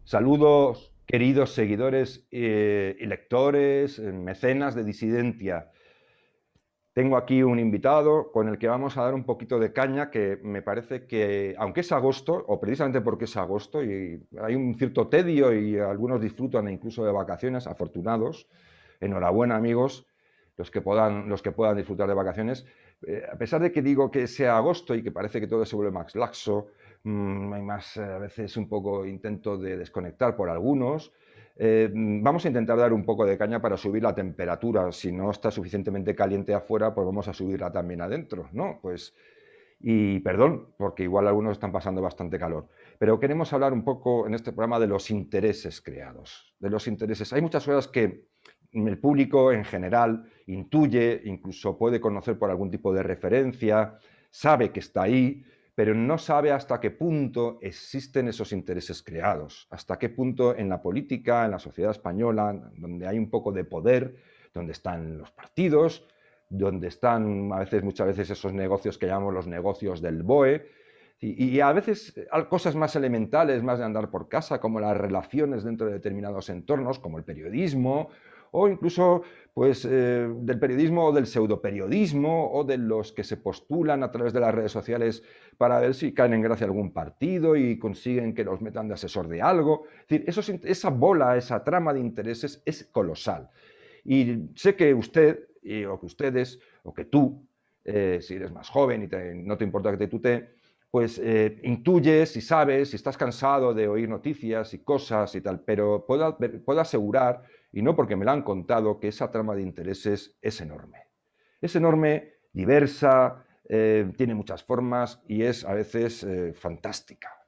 Saludos, queridos seguidores y lectores, mecenas de Disidentia. Tengo aquí un invitado con el que vamos a dar un poquito de caña, que me parece que, aunque es agosto, o precisamente porque es agosto, y hay un cierto tedio y algunos disfrutan incluso de vacaciones, afortunados. Enhorabuena, amigos, los que puedan disfrutar de vacaciones. A pesar de que digo que sea agosto y que parece que todo se vuelve más laxo, hay más, a veces un poco intento de desconectar por algunos. Vamos a intentar dar un poco de caña para subir la temperatura. Si no está suficientemente caliente afuera, pues vamos a subirla también adentro, ¿no? Pues, y perdón, porque igual algunos están pasando bastante calor. Pero queremos hablar un poco en este programa de los intereses creados. De los intereses. Hay muchas cosas que el público en general intuye, incluso puede conocer por algún tipo de referencia, sabe que está ahí, pero no sabe hasta qué punto existen esos intereses creados, hasta qué punto en la política, en la sociedad española, donde hay un poco de poder, donde están los partidos, donde están muchas veces esos negocios que llamamos los negocios del BOE, y a veces cosas más elementales, más de andar por casa, como las relaciones dentro de determinados entornos, como el periodismo, o incluso pues, del periodismo o del pseudoperiodismo, o de los que se postulan a través de las redes sociales para ver si caen en gracia algún partido y consiguen que los metan de asesor de algo. Es decir, esa bola, esa trama de intereses es colosal. Y sé que usted, o que ustedes, o que tú, si eres más joven y no te importa que te tutee, pues intuyes y sabes, si estás cansado de oír noticias y cosas y tal, pero puedo asegurar, y no porque me lo han contado, que esa trama de intereses es enorme. Es enorme, diversa, tiene muchas formas y es a veces fantástica,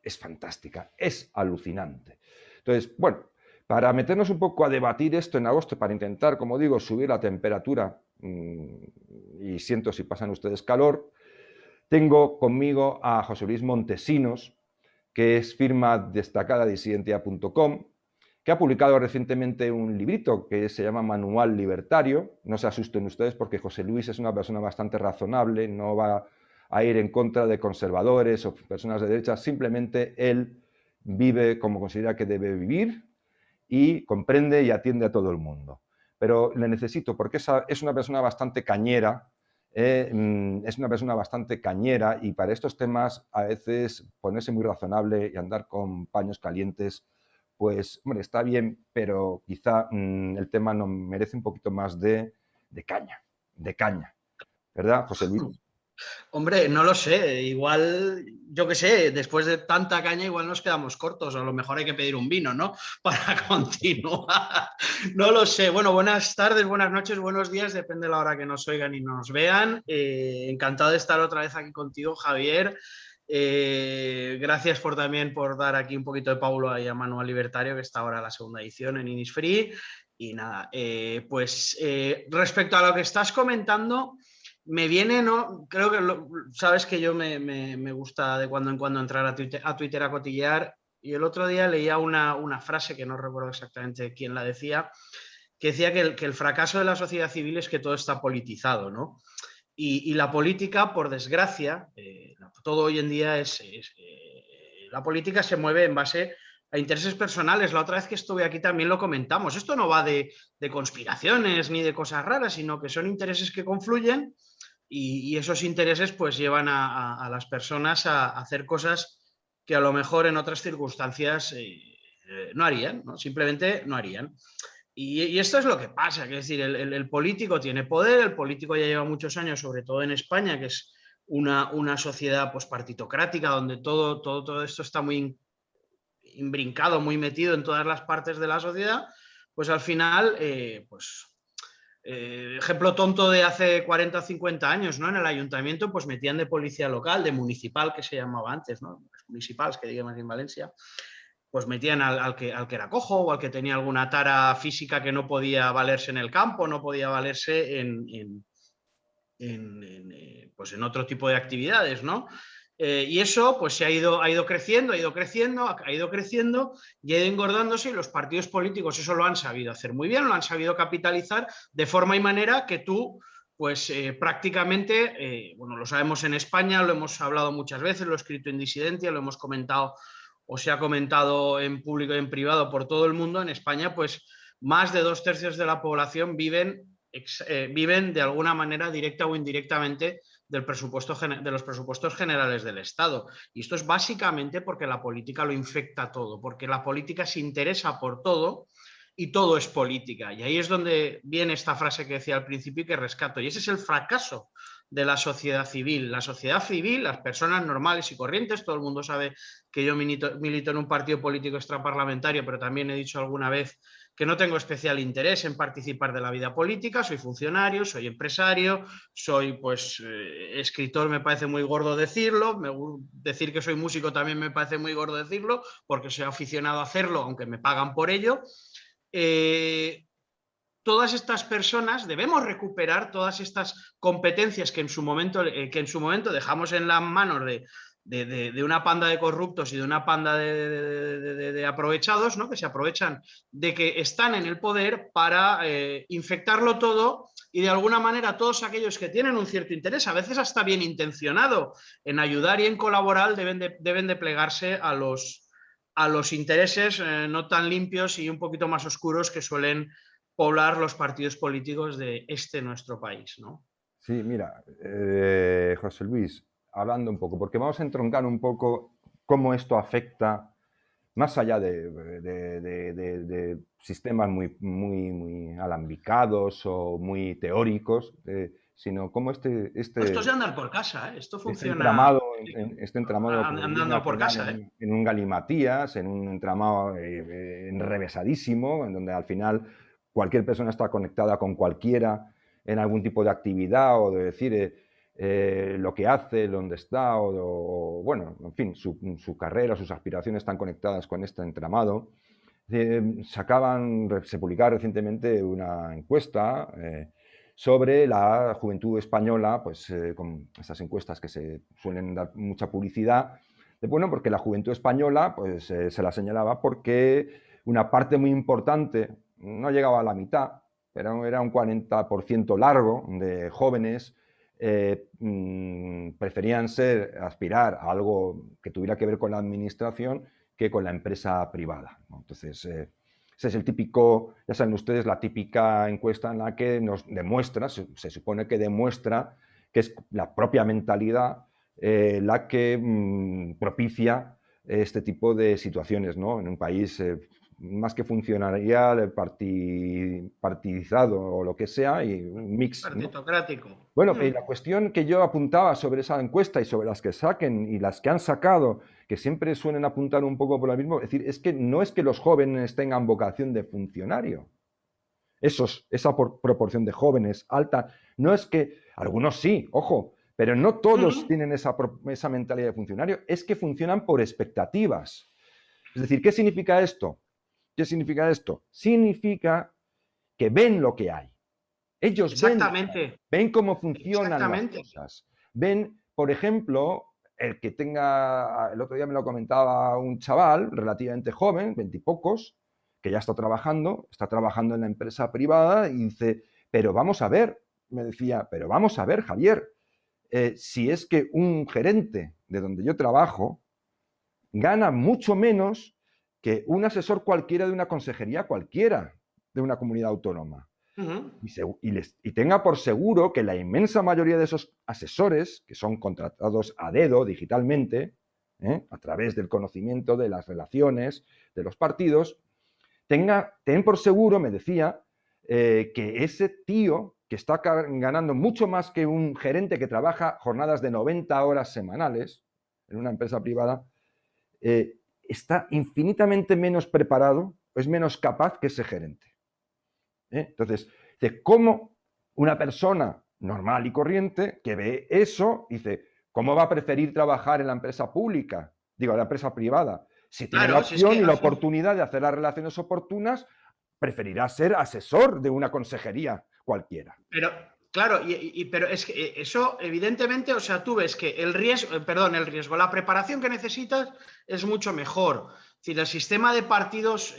es alucinante. Entonces, bueno, para meternos un poco a debatir esto en agosto, para intentar, como digo, subir la temperatura, y siento si pasan ustedes calor, tengo conmigo a José Luis Montesinos, que es firma destacada de disidentia.com, que ha publicado recientemente un librito que se llama Manual Libertario. No se asusten ustedes porque José Luis es una persona bastante razonable, no va a ir en contra de conservadores o personas de derecha, simplemente él vive como considera que debe vivir y comprende y atiende a todo el mundo. Pero le necesito porque es una persona bastante cañera, es una persona bastante cañera y para estos temas a veces ponerse muy razonable y andar con paños calientes, pues, hombre, está bien, pero quizá el tema no merece un poquito más de caña, ¿verdad, José Luis? Hombre, no lo sé, igual, yo qué sé, después de tanta caña igual nos quedamos cortos, a lo mejor hay que pedir un vino, ¿no? Para continuar. No lo sé. Bueno, buenas tardes, buenas noches, buenos días, depende de la hora que nos oigan y nos vean. Encantado de estar otra vez aquí contigo, Javier. Gracias también por dar aquí un poquito de paulo a Manual Libertario, que está ahora la segunda edición en Innisfree. Y nada, respecto a lo que estás comentando, me viene, ¿no? Creo que sabes que yo me gusta de cuando en cuando entrar a Twitter a cotillear, y el otro día leía una frase que no recuerdo exactamente quién la decía, que decía que el fracaso de la sociedad civil es que todo está politizado, ¿no? Y la política, por desgracia, todo hoy en día la política se mueve en base a intereses personales. La otra vez que estuve aquí también lo comentamos. Esto no va de conspiraciones ni de cosas raras, sino que son intereses que confluyen y esos intereses pues llevan a las personas a hacer cosas que a lo mejor en otras circunstancias no harían, ¿no? Simplemente no harían. Y esto es lo que pasa, que es decir, el político tiene poder, el político ya lleva muchos años, sobre todo en España, que es una sociedad pues partitocrática, donde todo esto está muy imbrincado, muy metido en todas las partes de la sociedad, pues al final, ejemplo tonto de hace 40 o 50 años, ¿no? En el ayuntamiento pues metían de policía local, de municipal que se llamaba antes, ¿no? Municipales, que digamos en Valencia, pues metían al que era cojo o al que tenía alguna tara física que no podía valerse en el campo, no podía valerse pues en otro tipo de actividades, ¿no? Y eso pues ha ido creciendo, ha ido creciendo y ha ido engordándose, y los partidos políticos eso lo han sabido hacer muy bien, lo han sabido capitalizar de forma y manera que tú pues prácticamente, bueno, lo sabemos en España, lo hemos hablado muchas veces, lo he escrito en Disidencia, lo hemos comentado o se ha comentado en público y en privado por todo el mundo, en España, pues más de 2/3 de la población viven de alguna manera directa o indirectamente de los presupuestos generales del Estado. Y esto es básicamente porque la política lo infecta todo, porque la política se interesa por todo y todo es política. Y ahí es donde viene esta frase que decía al principio y que rescato. Y ese es el fracaso de la sociedad civil. La sociedad civil, las personas normales y corrientes, todo el mundo sabe que yo milito en un partido político extraparlamentario, pero también he dicho alguna vez que no tengo especial interés en participar de la vida política, soy funcionario, soy empresario, soy pues escritor, me parece muy gordo decirlo, decir que soy músico también me parece muy gordo decirlo, porque soy aficionado a hacerlo, aunque me pagan por ello. Todas estas personas debemos recuperar todas estas competencias que en su momento dejamos en las manos de una panda de corruptos y de una panda de aprovechados, ¿no? Que se aprovechan de que están en el poder para infectarlo todo, y de alguna manera todos aquellos que tienen un cierto interés, a veces hasta bien intencionado, en ayudar y en colaborar, deben de plegarse a los intereses no tan limpios y un poquito más oscuros que suelen poblar los partidos políticos de nuestro país, ¿no? Sí, mira, José Luis, hablando un poco, porque vamos a entroncar un poco cómo esto afecta, más allá de sistemas muy alambicados o muy teóricos, sino cómo Esto es de andar por casa, ¿eh? Esto funciona este entramado que viene andando al por final casa, ¿eh? en un galimatías, en un entramado enrevesadísimo, en donde al final cualquier persona está conectada con cualquiera en algún tipo de actividad o de decir lo que hace, dónde está, bueno, en fin, su carrera, sus aspiraciones están conectadas con este entramado. Se publicaba recientemente una encuesta sobre la juventud española, pues con esas encuestas que se suelen dar mucha publicidad, bueno, porque la juventud española pues, se la señalaba porque una parte muy importante, no llegaba a la mitad, pero era un 40% largo de jóvenes preferían aspirar a algo que tuviera que ver con la administración que con la empresa privada, ¿no? Entonces, ese es el típico, ya saben ustedes, la típica encuesta en la que nos demuestra, se supone que demuestra que es la propia mentalidad la que propicia este tipo de situaciones, ¿no? En un país más que funcionarial, partidizado o lo que sea, y un mix, ¿no? Partitocrático. Bueno, la cuestión que yo apuntaba sobre esa encuesta y sobre las que saquen y las que han sacado, que siempre suelen apuntar un poco por lo mismo, es decir, es que no es que los jóvenes tengan vocación de funcionario. Esa proporción de jóvenes alta, no es que, algunos sí, ojo, pero no todos tienen esa mentalidad de funcionario, es que funcionan por expectativas. Es decir, ¿qué significa esto? ¿Qué significa esto? Significa que ven lo que hay. Ellos ven cómo funcionan las cosas. Ven, por ejemplo, el otro día me lo comentaba un chaval relativamente joven, 20 y pocos, que ya está trabajando en la empresa privada y dice, pero vamos a ver, me decía, pero vamos a ver, Javier, si es que un gerente de donde yo trabajo gana mucho menos que un asesor cualquiera de una consejería cualquiera de una comunidad autónoma. Y tenga por seguro que la inmensa mayoría de esos asesores, que son contratados a dedo digitalmente, a través del conocimiento de las relaciones de los partidos, ten por seguro, me decía, que ese tío que está ganando mucho más que un gerente que trabaja jornadas de 90 horas semanales en una empresa privada, está infinitamente menos preparado, es menos capaz que ese gerente. Entonces, ¿cómo una persona normal y corriente que ve eso dice, ¿cómo va a preferir trabajar en la empresa pública? Digo, en la empresa privada. Si tiene la opción y la oportunidad de hacer las relaciones oportunas, preferirá ser asesor de una consejería cualquiera. Claro, pero es que eso, evidentemente, o sea, tú ves que el riesgo, la preparación que necesitas es mucho mejor. Es decir, el sistema de partidos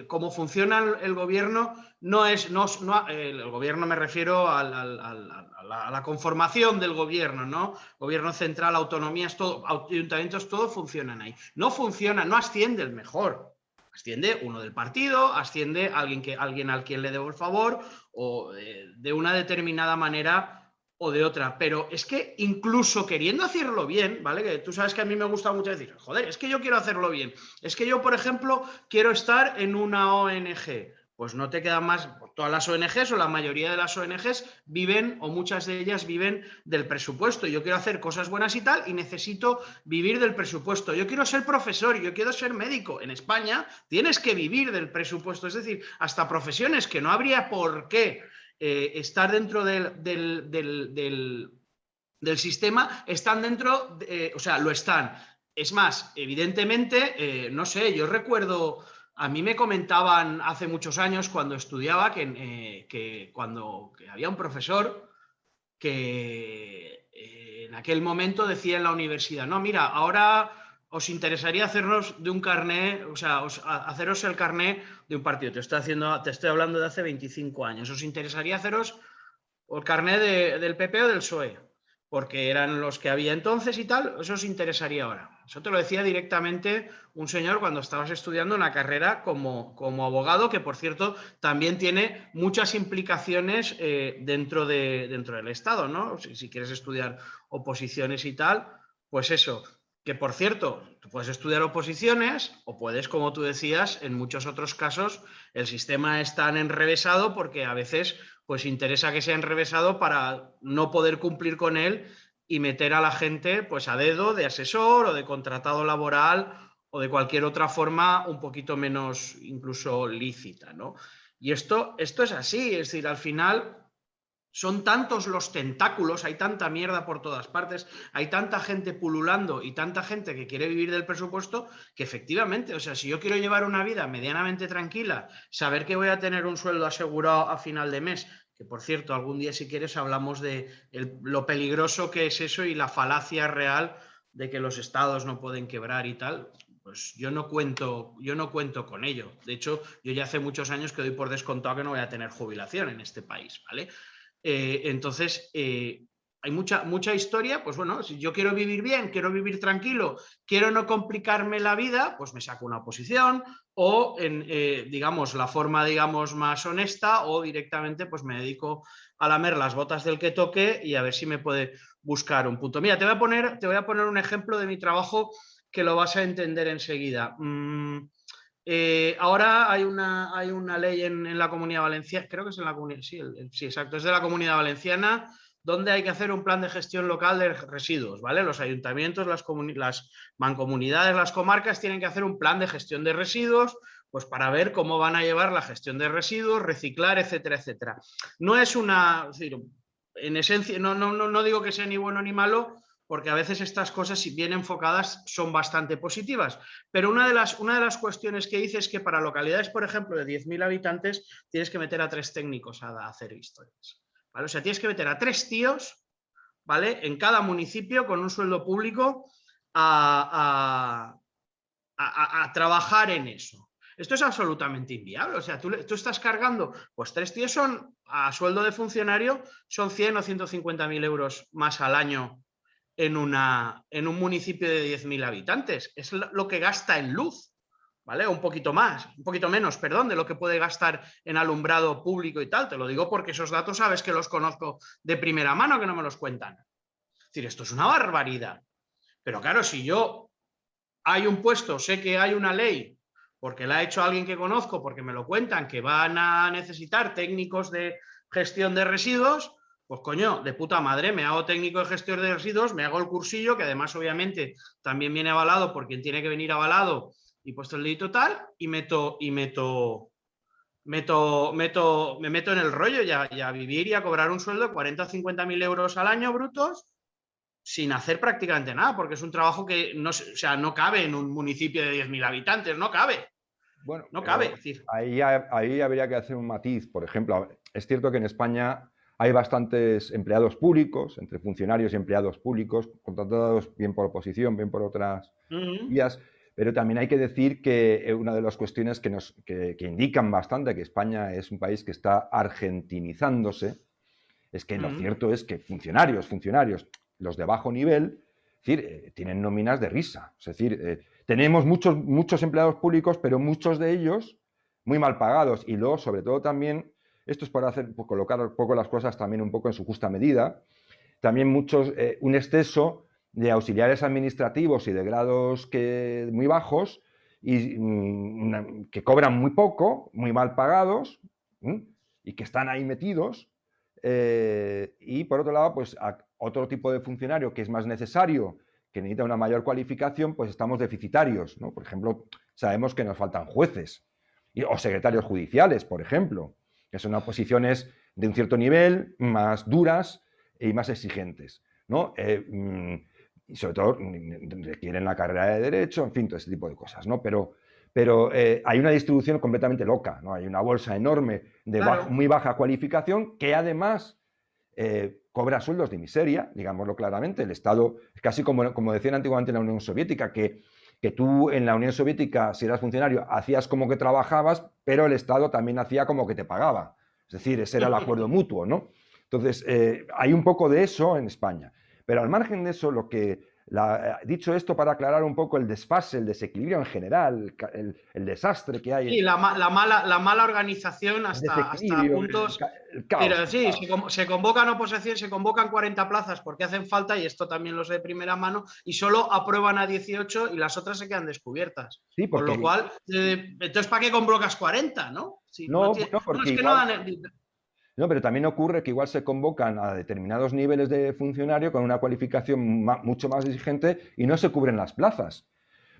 cómo funciona el gobierno no es, el gobierno me refiero a la conformación del gobierno, ¿no? Gobierno central, autonomías, todo, ayuntamientos, todo funcionan ahí. No funciona, no asciende el mejor. Asciende uno del partido, asciende alguien al quien le debo el favor, o de una determinada manera o de otra. Pero es que incluso queriendo hacerlo bien, ¿vale? Que tú sabes que a mí me gusta mucho decir, joder, es que yo quiero hacerlo bien. Es que yo, por ejemplo, quiero estar en una ONG. Pues no te queda más, todas las ONGs o la mayoría de las ONGs viven, o muchas de ellas viven del presupuesto. Yo quiero hacer cosas buenas y tal, y necesito vivir del presupuesto. Yo quiero ser profesor, yo quiero ser médico. En España tienes que vivir del presupuesto, es decir, hasta profesiones que no habría por qué estar dentro del sistema, están dentro, o sea, lo están. Es más, evidentemente, no sé, yo recuerdo, a mí me comentaban hace muchos años cuando estudiaba que que había un profesor que en aquel momento decía en la universidad, no, mira, ahora os interesaría hacernos de un carné, o sea, haceros el carné de un partido. Te estoy hablando de hace 25 años. ¿Os interesaría haceros el carné del PP o del PSOE? Porque eran los que había entonces y tal, eso os interesaría ahora. Eso te lo decía directamente un señor cuando estabas estudiando una carrera como abogado, que por cierto también tiene muchas implicaciones dentro del Estado, ¿no? Si quieres estudiar oposiciones y tal, pues eso. Que por cierto, tú puedes estudiar oposiciones o puedes, como tú decías, en muchos otros casos el sistema es tan enrevesado porque a veces pues interesa que sea enrevesado para no poder cumplir con él y meter a la gente pues a dedo de asesor o de contratado laboral o de cualquier otra forma un poquito menos incluso lícita, ¿no? Y esto es así, es decir, al final son tantos los tentáculos, hay tanta mierda por todas partes, hay tanta gente pululando y tanta gente que quiere vivir del presupuesto que efectivamente, o sea, si yo quiero llevar una vida medianamente tranquila, saber que voy a tener un sueldo asegurado a final de mes, que por cierto, algún día si quieres hablamos de lo peligroso que es eso y la falacia real de que los estados no pueden quebrar y tal, pues yo no cuento con ello. De hecho, yo ya hace muchos años que doy por descontado que no voy a tener jubilación en este país, ¿vale? Entonces, hay mucha historia, pues bueno, si yo quiero vivir bien, quiero vivir tranquilo, quiero no complicarme la vida, pues me saco una oposición o digamos, la forma, digamos, más honesta o directamente pues me dedico a lamer las botas del que toque y a ver si me puede buscar un punto. Mira, te voy a poner un ejemplo de mi trabajo que lo vas a entender enseguida. Ahora hay una ley en la Comunidad Valenciana, creo que es en la Comunidad, sí, sí, exacto, es de la Comunidad Valenciana, donde hay que hacer un plan de gestión local de residuos, ¿vale? Los ayuntamientos, las mancomunidades, las comarcas tienen que hacer un plan de gestión de residuos, pues para ver cómo van a llevar la gestión de residuos, reciclar, etcétera, etcétera. No es es decir, en esencia, no digo que sea ni bueno ni malo, porque a veces estas cosas, si bien enfocadas, son bastante positivas. Pero una de las cuestiones que dice es que para localidades, por ejemplo, de 10.000 habitantes, tienes que meter a 3 técnicos a hacer historias, ¿vale? O sea, tienes que meter a 3 tíos, ¿vale? En cada municipio con un sueldo público a trabajar en eso. Esto es absolutamente inviable. O sea, tú estás cargando, pues 3 tíos son, a sueldo de funcionario, son 100 o 150.000 euros más al año en un municipio de 10.000 habitantes. Es lo que gasta en luz, ¿vale? Un poquito menos, perdón, de lo que puede gastar en alumbrado público y tal. Te lo digo porque esos datos sabes que los conozco de primera mano, que no me los cuentan. Es decir, esto es una barbaridad. Pero claro, si yo hay un puesto, sé que hay una ley, porque la ha hecho alguien que conozco, porque me lo cuentan, que van a necesitar técnicos de gestión de residuos, pues coño, de puta madre, me hago técnico de gestión de residuos, me hago el cursillo, que además obviamente también viene avalado por quien tiene que venir avalado y puesto el delito tal, y me meto en el rollo y a vivir y a cobrar un sueldo de 40 o 50.000 euros al año brutos sin hacer prácticamente nada, porque es un trabajo que no, o sea, no cabe en un municipio de 10.000 habitantes, no cabe. Bueno, no cabe. Es decir, ahí habría que hacer un matiz. Por ejemplo, es cierto que en España hay bastantes empleados públicos, entre funcionarios y empleados públicos, contratados bien por oposición, bien por otras vías, pero también hay que decir que una de las cuestiones que indican bastante que España es un país que está argentinizándose es que lo cierto es que funcionarios, los de bajo nivel, es decir, tienen nóminas de risa. Es decir, tenemos muchos empleados públicos, pero muchos de ellos muy mal pagados. Y luego, sobre todo también, esto es para colocar un poco las cosas también un poco en su justa medida, también un exceso de auxiliares administrativos y de grados muy bajos y que cobran muy poco, muy mal pagados y que están ahí metidos. Y por otro lado, pues a otro tipo de funcionario que es más necesario, que necesita una mayor cualificación, pues estamos deficitarios, ¿no? Por ejemplo, sabemos que nos faltan jueces o secretarios judiciales, por ejemplo, que son posiciones de un cierto nivel, más duras y más exigentes, ¿no? Y sobre todo requieren la carrera de Derecho, en fin, todo ese tipo de cosas, ¿no? Pero hay una distribución completamente loca, ¿no? Hay una bolsa enorme de muy baja cualificación que además cobra sueldos de miseria, digámoslo claramente. El Estado, casi como decían antiguamente en la Unión Soviética, que tú en la Unión Soviética, si eras funcionario, hacías como que trabajabas, pero el Estado también hacía como que te pagaba. Es decir, ese era el acuerdo mutuo, ¿no? Entonces, hay un poco de eso en España. Pero al margen de eso, dicho esto para aclarar un poco el desfase, el desequilibrio en general, el desastre que hay. Sí, la mala organización hasta puntos. El caos, pero sí, se convocan oposición, se convocan 40 plazas porque hacen falta, y esto también lo sé de primera mano, y solo aprueban a 18 y las otras se quedan descubiertas. Sí, porque... Con lo cual, entonces, ¿para qué convocas 40? ¿No? Si porque igual... No, pero también ocurre que igual se convocan a determinados niveles de funcionario con una cualificación mucho más exigente y no se cubren las plazas.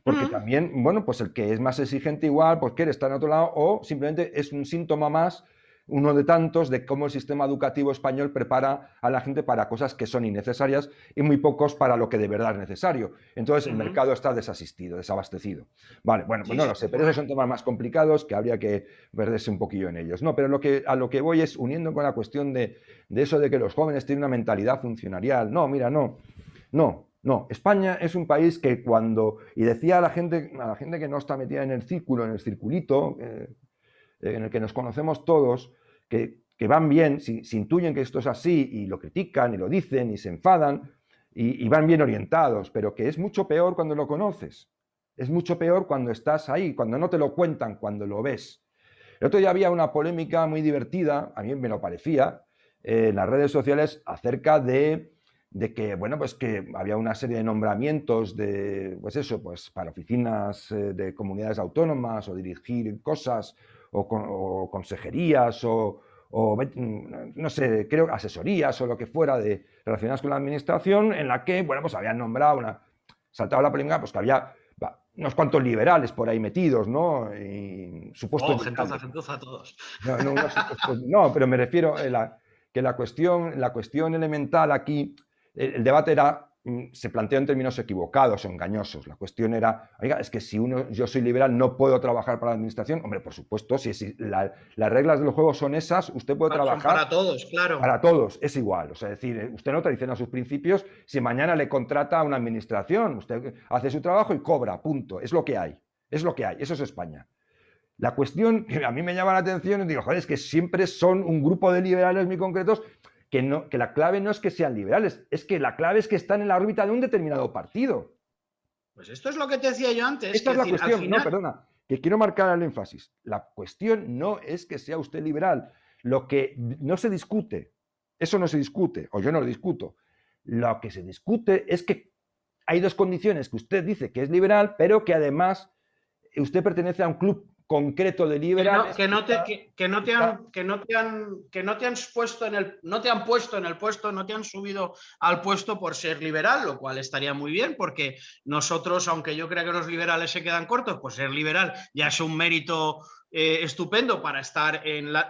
Porque también, bueno, pues el que es más exigente igual, pues quiere estar en otro lado o simplemente es un síntoma más, uno de tantos, de cómo el sistema educativo español prepara a la gente para cosas que son innecesarias y muy pocos para lo que de verdad es necesario. Entonces el mercado está desabastecido. Vale, bueno, pues no lo sé, pero esos son temas más complicados que habría que perderse un poquillo en ellos. No, pero a lo que voy es uniendo con la cuestión de eso de que los jóvenes tienen una mentalidad funcionarial. No, mira, no. España es un país que y decía a la gente que no está metida en el círculo, en el circulito, en el que nos conocemos todos, que van bien, si intuyen que esto es así y lo critican y lo dicen y se enfadan y van bien orientados, pero que es mucho peor cuando lo conoces. Es mucho peor cuando estás ahí, cuando no te lo cuentan, cuando lo ves. El otro día había una polémica muy divertida, a mí me lo parecía, en las redes sociales acerca de que, bueno, pues que había una serie de nombramientos pues para oficinas de comunidades autónomas o dirigir cosas o consejerías o no sé, creo asesorías o lo que fuera relacionadas con la administración, en la que, bueno, pues habían nombrado saltaba la polémica, pues que había unos cuantos liberales por ahí metidos, ¿no? Y supuestos gentuza todos. No, pero me refiero que la cuestión elemental aquí, el debate se planteó en términos equivocados o engañosos. La cuestión era, oiga, es que si yo soy liberal no puedo trabajar para la administración. Hombre, por supuesto, si las reglas del juego son esas, usted puede trabajar... Para todos, claro. Para todos, es igual. O sea, es decir, usted no traiciona sus principios si mañana le contrata a una administración. Usted hace su trabajo y cobra, punto. Es lo que hay. Eso es España. La cuestión que a mí me llama la atención es, digo, joder, es que siempre son un grupo de liberales muy concretos que la clave no es que sean liberales, es que la clave es que están en la órbita de un determinado partido. Pues esto es lo que te decía yo antes. Esta es la cuestión. Final... No, perdona, que quiero marcar el énfasis. La cuestión no es que sea usted liberal. Lo que no se discute, eso no se discute, o yo no lo discuto. Lo que se discute es que hay dos condiciones, que usted dice que es liberal, pero que además usted pertenece a un club concreto de liberales que no te han puesto en el puesto, no te han subido al puesto por ser liberal, lo cual estaría muy bien, porque nosotros, aunque yo creo que los liberales se quedan cortos, pues ser liberal ya es un mérito estupendo para estar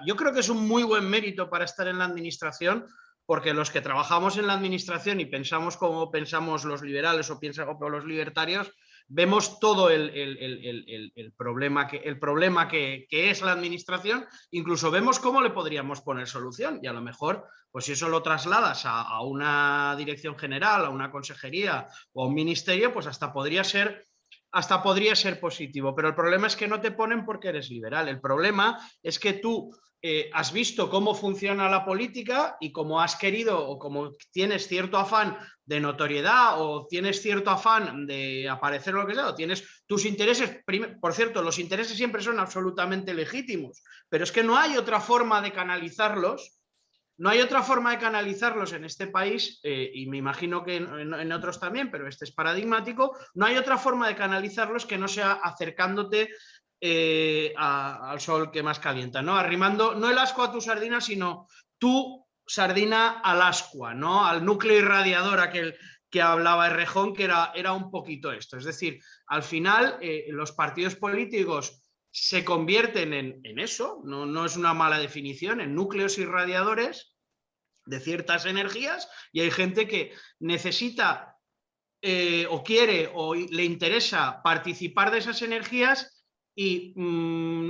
yo creo que es un muy buen mérito para estar en la administración, porque los que trabajamos en la administración y pensamos como pensamos los liberales o piensan como los libertarios, vemos todo el problema que es la administración, incluso vemos cómo le podríamos poner solución y a lo mejor, pues si eso lo trasladas a una dirección general, a una consejería o a un ministerio, pues hasta podría ser positivo, pero el problema es que no te ponen porque eres liberal. El problema es que tú has visto cómo funciona la política y como has querido o como tienes cierto afán de notoriedad o tienes cierto afán de aparecer o lo que sea, o tienes tus intereses, por cierto, los intereses siempre son absolutamente legítimos, pero es que no hay otra forma de canalizarlos. No hay otra forma de canalizarlos en este país, y me imagino que en otros también, pero este es paradigmático. No hay otra forma de canalizarlos que no sea acercándote al sol que más calienta, ¿no? Arrimando no el ascua a tu sardina, sino tu sardina al ascua, ¿no? Al núcleo irradiador aquel que hablaba Errejón, que era un poquito esto. Es decir, al final los partidos políticos se convierten en eso, no es una mala definición, en núcleos irradiadores de ciertas energías, y hay gente que necesita o quiere o le interesa participar de esas energías y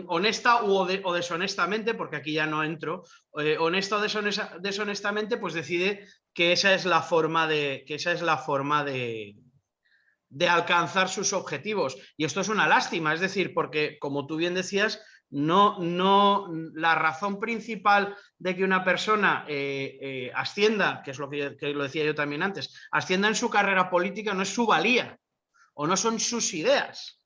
honesta o deshonestamente, porque aquí ya no entro, honesta o deshonestamente, pues decide que esa es la forma de alcanzar sus objetivos. Y esto es una lástima, es decir, porque como tú bien decías, la razón principal de que una persona ascienda, que es lo que lo decía yo también antes, ascienda en su carrera política no es su valía o no son sus ideas,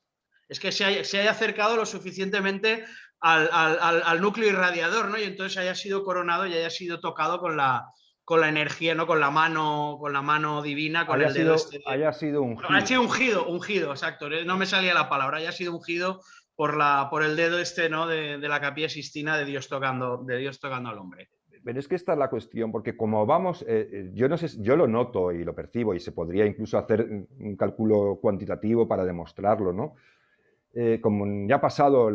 es que se haya acercado lo suficientemente al núcleo irradiador, ¿no? Y entonces haya sido coronado y haya sido tocado con la energía, ¿no? Con la mano divina, con el dedo este. Haya sido Ha ungido. sido ungido, exacto. No me salía la palabra, haya sido ungido por el dedo este, ¿no? De la Capilla Sixtina, de Dios tocando al hombre. Pero es que esta es la cuestión, porque como vamos, yo no sé, yo lo noto y lo percibo y se podría incluso hacer un cálculo cuantitativo para demostrarlo, ¿no? Como ya ha pasado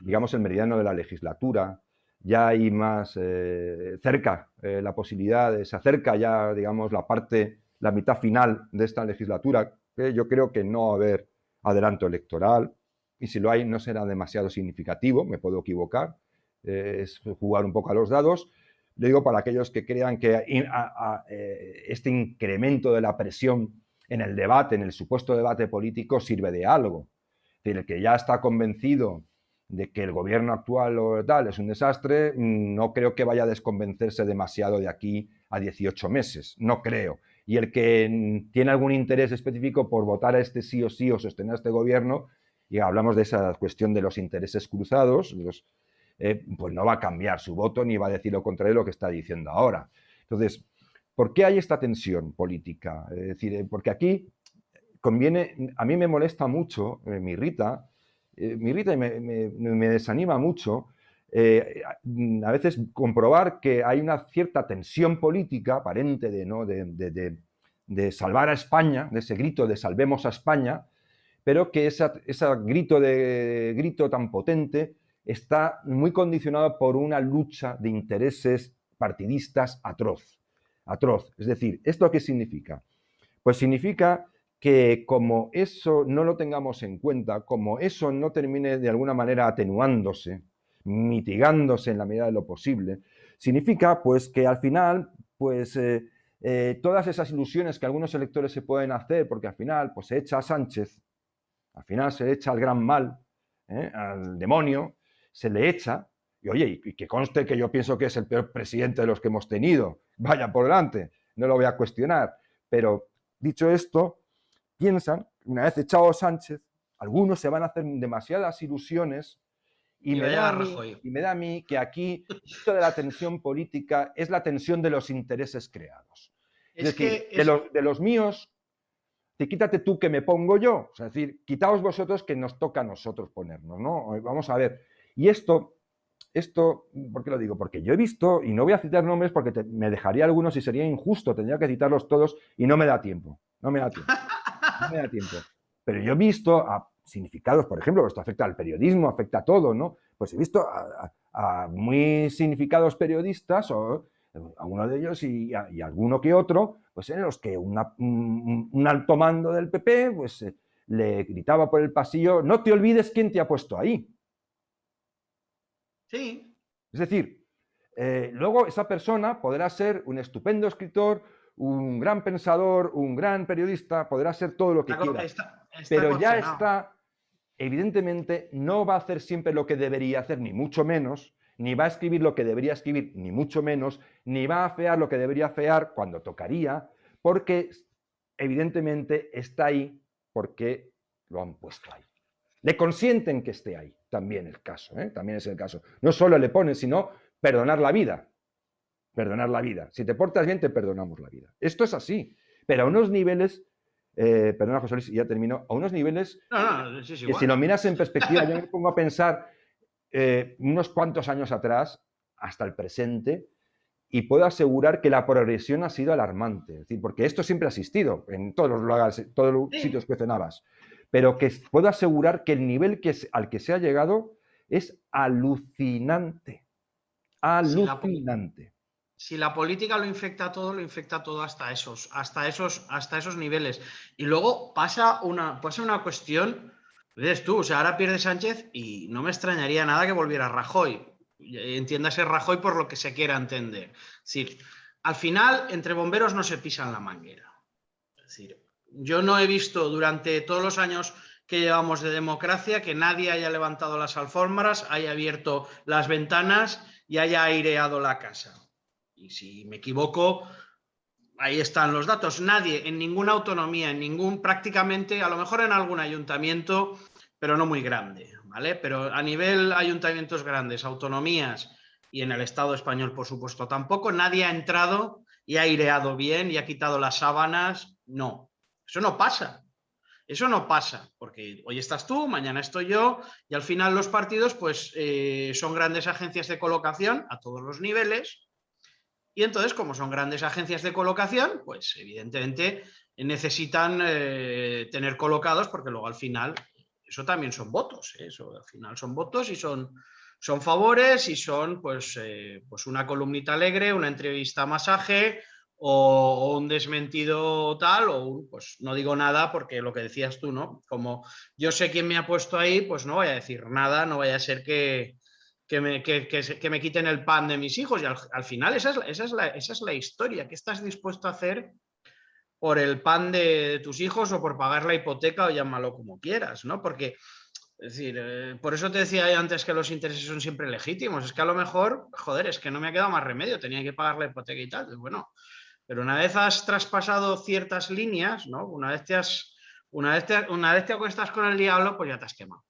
digamos, el meridiano de la legislatura, ya hay más cerca la posibilidad, se acerca ya, digamos, la mitad final de esta legislatura, que yo creo que no va a haber adelanto electoral, y si lo hay no será demasiado significativo, me puedo equivocar, es jugar un poco a los dados. Le digo para aquellos que crean que este incremento de la presión en el debate, en el supuesto debate político, sirve de algo. Es decir, el que ya está convencido de que el gobierno actual o tal es un desastre, no creo que vaya a desconvencerse demasiado de aquí a 18 meses, no creo. Y el que tiene algún interés específico por votar a este sí o sí o sostener a este gobierno, y hablamos de esa cuestión de los intereses cruzados, pues no va a cambiar su voto ni va a decir lo contrario de lo que está diciendo ahora. Entonces, ¿por qué hay esta tensión política? Es decir, porque aquí conviene, a mí me molesta mucho, me irrita y me desanima mucho a veces comprobar que hay una cierta tensión política aparente de salvar a España, de ese grito de salvemos a España, pero que ese grito tan potente está muy condicionado por una lucha de intereses partidistas atroz. Es decir, ¿esto qué significa? Pues significa que como eso no lo tengamos en cuenta, como eso no termine de alguna manera atenuándose, mitigándose en la medida de lo posible, significa pues que al final pues todas esas ilusiones que algunos electores se pueden hacer, porque al final pues se echa a Sánchez, al final se echa al gran mal, al demonio, se le echa, y oye, y que conste que yo pienso que es el peor presidente de los que hemos tenido, vaya por delante, no lo voy a cuestionar, pero dicho esto, piensan, una vez echado Sánchez, algunos se van a hacer demasiadas ilusiones y me da a mí que aquí esto de la tensión política es la tensión de los intereses creados. Es decir, de los míos, quítate tú que me pongo yo. Es decir, quitaos vosotros que nos toca a nosotros ponernos, ¿no? Vamos a ver. Y esto, ¿por qué lo digo? Porque yo he visto, y no voy a citar nombres porque me dejaría algunos y sería injusto, tendría que citarlos todos y no me da tiempo. No me da tiempo. Pero yo he visto a significados, por ejemplo, esto afecta al periodismo, afecta a todo, ¿no? Pues he visto a muy significados periodistas Algunos de ellos y alguno que otro, pues en los que un alto mando del PP pues, le gritaba por el pasillo, no te olvides quién te ha puesto ahí. Sí. Es decir, luego esa persona podrá ser un estupendo escritor, un gran pensador, un gran periodista, podrá ser todo lo que quiera, pero ya está, evidentemente, no va a hacer siempre lo que debería hacer, ni mucho menos, ni va a escribir lo que debería escribir, ni mucho menos, ni va a afear lo que debería afear cuando tocaría, porque evidentemente está ahí porque lo han puesto ahí. Le consienten que esté ahí, también el caso, también es el caso. No solo le ponen, sino perdonar la vida. Perdonar la vida. Si te portas bien, te perdonamos la vida. Esto es así, pero a unos niveles, perdona José Luis, ya termino, a unos niveles Sí, que si lo miras en perspectiva, yo me pongo a pensar unos cuantos años atrás, hasta el presente, y puedo asegurar que la progresión ha sido alarmante. Es decir, porque esto siempre ha existido en todos los lugares, todos los sitios que cenabas. Pero que puedo asegurar que el nivel al que se ha llegado es alucinante. Alucinante. Si la política lo infecta todo hasta esos niveles. Y luego pasa una cuestión, ves tú, o sea, ahora pierde Sánchez y no me extrañaría nada que volviera Rajoy. Entiéndase Rajoy por lo que se quiera entender. Es decir, al final, entre bomberos no se pisan la manguera. Es decir, yo no he visto durante todos los años que llevamos de democracia que nadie haya levantado las alfombras, haya abierto las ventanas y haya aireado la casa. Y si me equivoco, ahí están los datos. Nadie, en ninguna autonomía, prácticamente, a lo mejor en algún ayuntamiento, pero no muy grande, ¿vale? Pero a nivel ayuntamientos grandes, autonomías y en el Estado español, por supuesto, tampoco, nadie ha entrado y ha aireado bien y ha quitado las sábanas. No, eso no pasa. Eso no pasa, porque hoy estás tú, mañana estoy yo, y al final los partidos pues, son grandes agencias de colocación a todos los niveles, y entonces, como son grandes agencias de colocación, pues evidentemente necesitan tener colocados, porque luego al final eso también son votos, eso al final son votos y son favores y son pues una columnita alegre, una entrevista masaje o un desmentido tal, o pues no digo nada porque lo que decías tú, ¿no? Como yo sé quién me ha puesto ahí, pues no voy a decir nada, no vaya a ser que me quiten el pan de mis hijos. Y al final esa es la historia. ¿Qué estás dispuesto a hacer por el pan de tus hijos o por pagar la hipoteca o llámalo como quieras, ¿no? Porque, es decir, por eso te decía antes que los intereses son siempre legítimos. Es que a lo mejor, joder, es que no me ha quedado más remedio, tenía que pagar la hipoteca y tal. Pues bueno, pero una vez has traspasado ciertas líneas, ¿no? Una vez te acuestas con el diablo, pues ya te has quemado.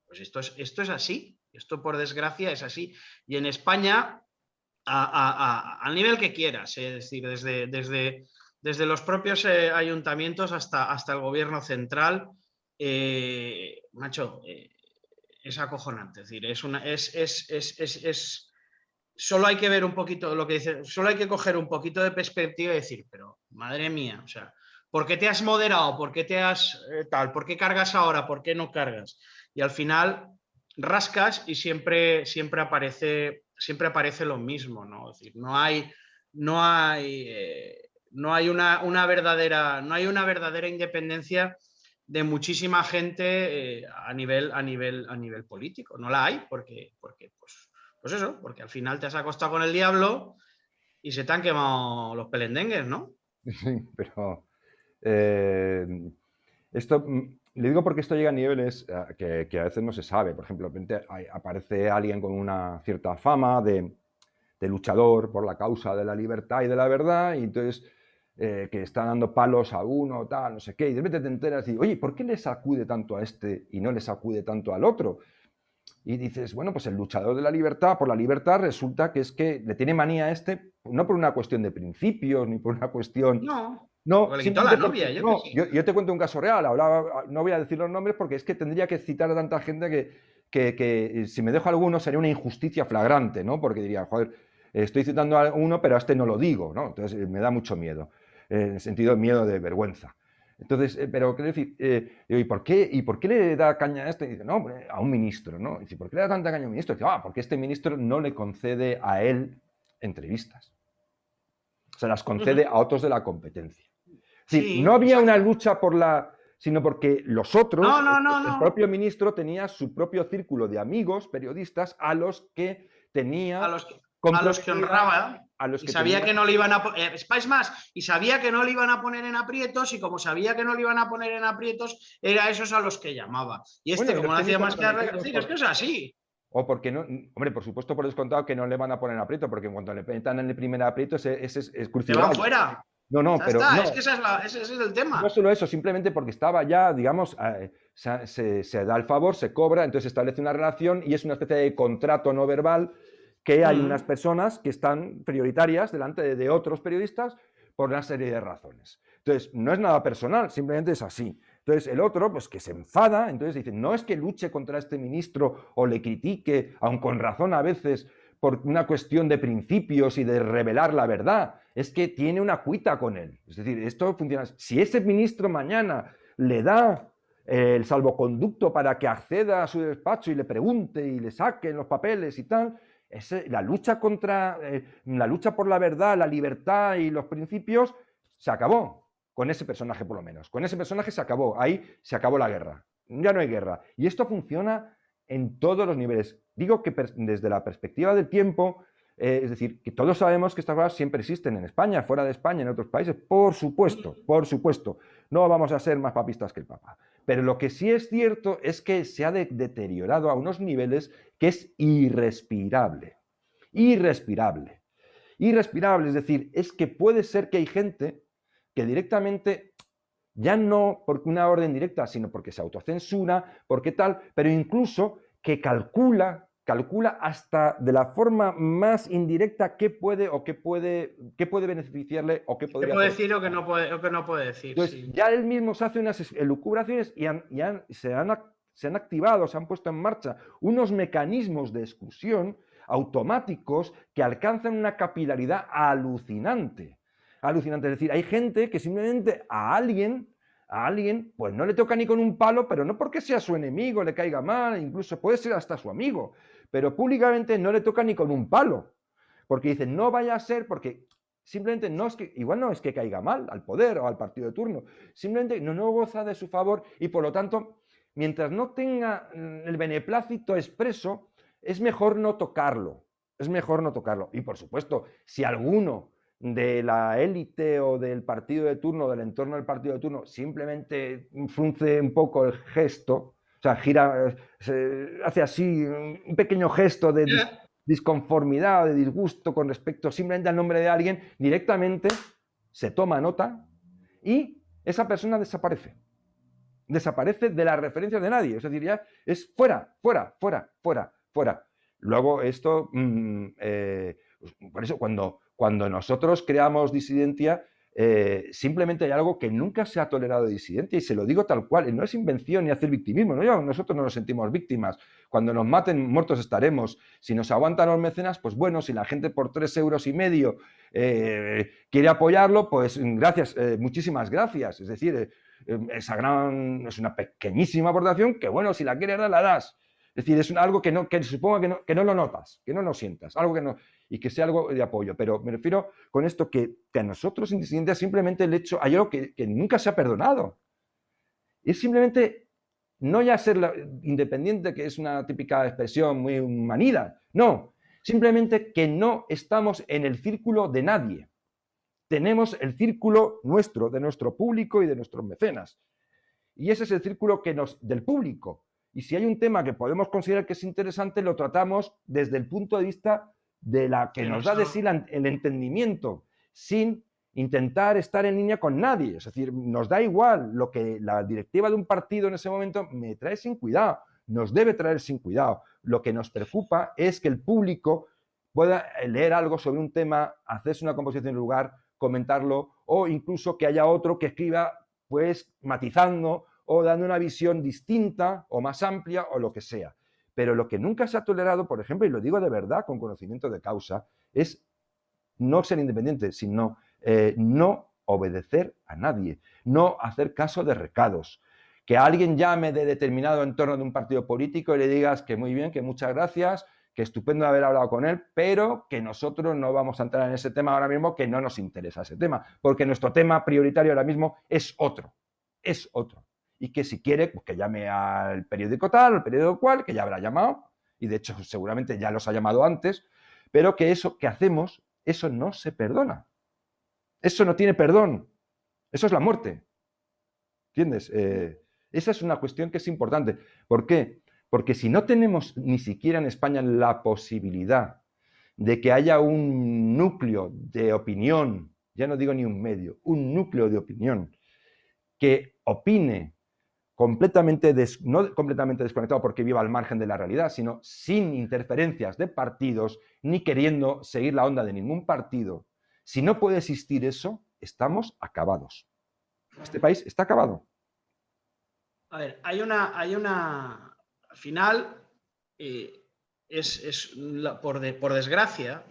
Pues esto es así. Esto, por desgracia, es así. Y en España, al nivel que quieras, es decir, desde los propios ayuntamientos hasta el gobierno central, macho, es acojonante. Es decir, solo hay que ver un poquito lo que dice, solo hay que coger un poquito de perspectiva y decir, pero madre mía, o sea, ¿por qué te has moderado? ¿Por qué te has tal? ¿Por qué cargas ahora? ¿Por qué no cargas? Y al final rascas y siempre aparece lo mismo, ¿no? Es decir, no hay una verdadera independencia de muchísima gente a nivel político. No la hay porque pues eso, porque al final te has acostado con el diablo y se te han quemado los pelendengues, ¿no? Sí, pero esto le digo porque esto llega a niveles que a veces no se sabe. Por ejemplo, de repente aparece alguien con una cierta fama de luchador por la causa de la libertad y de la verdad, y entonces que está dando palos a uno, tal, no sé qué, y de repente te enteras y, oye, ¿por qué le sacude tanto a este y no le sacude tanto al otro? Y dices, bueno, pues el luchador de la libertad, por la libertad, resulta que es que le tiene manía a este, no por una cuestión de principios, ni por una cuestión... No, le quitó la novia, yo te cuento un caso real, no voy a decir los nombres porque es que tendría que citar a tanta gente que si me dejo alguno sería una injusticia flagrante, ¿no? Porque diría, joder, estoy citando a uno, pero a este no lo digo, ¿no? Entonces me da mucho miedo, en el sentido de miedo de vergüenza. Entonces, pero quiero decir, ¿y por qué le da caña a este? Y dice, no, a un ministro, ¿no? Y dice, ¿por qué le da tanta caña a un ministro? Y dice, porque este ministro no le concede a él entrevistas. se las concede a otros de la competencia. Es decir, Sí, no había una exacto. lucha por la... sino porque los otros, No, no, no, el no. propio ministro tenía su propio círculo de amigos, periodistas, a los que A tenía los que, a los que comprometida, honraba a los y que sabía tenía... que no le iban a es más, y sabía que no le iban a poner en aprietos, y como sabía que no le iban a poner en aprietos, era a esos a los que llamaba. Y Bueno, este, y como los no hacía técnicos más que económicos, decir, es que es así. o porque no, hombre, por supuesto por descontado que no le van a poner en aprieto, porque cuando le metan en el primer aprieto ese es Te van crucigrama. fuera. No, no, Ya pero está, es que no, ese es el no tema. solo eso, simplemente porque estaba ya, digamos, se da el favor, se cobra, entonces se establece una relación y es una especie de contrato no verbal que hay unas personas que están prioritarias delante de otros periodistas por una serie de razones. Entonces, no es nada personal, simplemente es así. Entonces, el otro, pues que se enfada, entonces dice, no es que luche contra este ministro o le critique, aun con razón a veces, por una cuestión de principios y de revelar la verdad, es que tiene una cuita con él. Es decir, esto funciona. Si ese ministro mañana le da el salvoconducto para que acceda a su despacho y le pregunte y le saquen los papeles y tal, la lucha la lucha por la verdad, la libertad y los principios se acabó con ese personaje por lo menos. Con ese personaje se acabó, ahí se acabó la guerra. Ya no hay guerra. Y esto funciona en todos los niveles. Digo que desde la perspectiva del tiempo, es decir, que todos sabemos que estas cosas siempre existen en España, fuera de España, en otros países, por supuesto. No vamos a ser más papistas que el Papa. Pero lo que sí es cierto es que se ha deteriorado a unos niveles que es irrespirable. Irrespirable. Irrespirable, es decir, es que puede ser que hay gente que directamente, ya no por una orden directa, sino porque se autocensura, porque tal, pero incluso que calcula hasta de la forma más indirecta qué puede o qué puede beneficiarle o qué ¿Qué podría puede hacer. decir o que no puede decir? Entonces, Sí. ya él mismo se hace unas elucubraciones y se han activado, se han puesto en marcha unos mecanismos de exclusión automáticos que alcanzan una capilaridad alucinante. Alucinante. Es decir, hay gente que simplemente a alguien, pues no le toca ni con un palo, pero no porque sea su enemigo, le caiga mal, incluso puede ser hasta su amigo, pero públicamente no le toca ni con un palo. Porque dicen, no vaya a ser, porque simplemente no es que, igual no es que caiga mal al poder o al partido de turno, simplemente no goza de su favor y por lo tanto, mientras no tenga el beneplácito expreso, es mejor no tocarlo. Es mejor no tocarlo. Y por supuesto, si alguno de la élite o del partido de turno, del entorno del partido de turno, simplemente frunce un poco el gesto, o sea, gira, hace así un pequeño gesto de disconformidad o de disgusto con respecto simplemente al nombre de alguien, directamente se toma nota y esa persona desaparece. Desaparece de las referencias de nadie. Es decir, ya es fuera, fuera, fuera, fuera, fuera. Luego esto, por eso cuando nosotros creamos disidencia, simplemente hay algo que nunca se ha tolerado de disidencia y se lo digo tal cual, y no es invención ni hacer victimismo, ¿no? Nosotros no nos sentimos víctimas, cuando nos maten muertos estaremos, si nos aguantan los mecenas, pues bueno, si la gente por 3,5 € quiere apoyarlo, pues gracias, muchísimas gracias, es decir, es una pequeñísima aportación que bueno, si la quieres dar, la das. Es decir, es algo que suponga que no lo notas, que no lo sientas, algo que no, y que sea algo de apoyo. Pero me refiero con esto que a nosotros en disidencia simplemente el hecho, hay algo que nunca se ha perdonado. Es simplemente no ya ser independiente, que es una típica expresión muy manida, no, simplemente que no estamos en el círculo de nadie. Tenemos el círculo nuestro, de nuestro público y de nuestros mecenas. Y ese es el círculo del público. Y si hay un tema que podemos considerar que es interesante, lo tratamos desde el punto de vista de la que nos da de sí el entendimiento, sin intentar estar en línea con nadie. Es decir, nos da igual lo que la directiva de un partido en ese momento me trae sin cuidado, nos debe traer sin cuidado. Lo que nos preocupa es que el público pueda leer algo sobre un tema, hacerse una composición en lugar, comentarlo, o incluso que haya otro que escriba pues matizando o dando una visión distinta o más amplia o lo que sea. Pero lo que nunca se ha tolerado, por ejemplo, y lo digo de verdad con conocimiento de causa, es no ser independiente, sino no obedecer a nadie, no hacer caso de recados. Que alguien llame de determinado entorno de un partido político y le digas que muy bien, que muchas gracias, que estupendo haber hablado con él, pero que nosotros no vamos a entrar en ese tema ahora mismo, que no nos interesa ese tema, porque nuestro tema prioritario ahora mismo es otro. Y que si quiere, pues que llame al periódico tal, al periódico cual, que ya habrá llamado, y de hecho seguramente ya los ha llamado antes, pero que eso que hacemos, eso no se perdona. Eso no tiene perdón. Eso es la muerte. ¿Entiendes? Esa es una cuestión que es importante. ¿Por qué? Porque si no tenemos ni siquiera en España la posibilidad de que haya un núcleo de opinión, ya no digo ni un medio, un núcleo de opinión que opine completamente no completamente desconectado porque viva al margen de la realidad, sino sin interferencias de partidos, ni queriendo seguir la onda de ningún partido. Si no puede existir eso, estamos acabados. Este país está acabado. A ver, hay una, al final, por desgracia,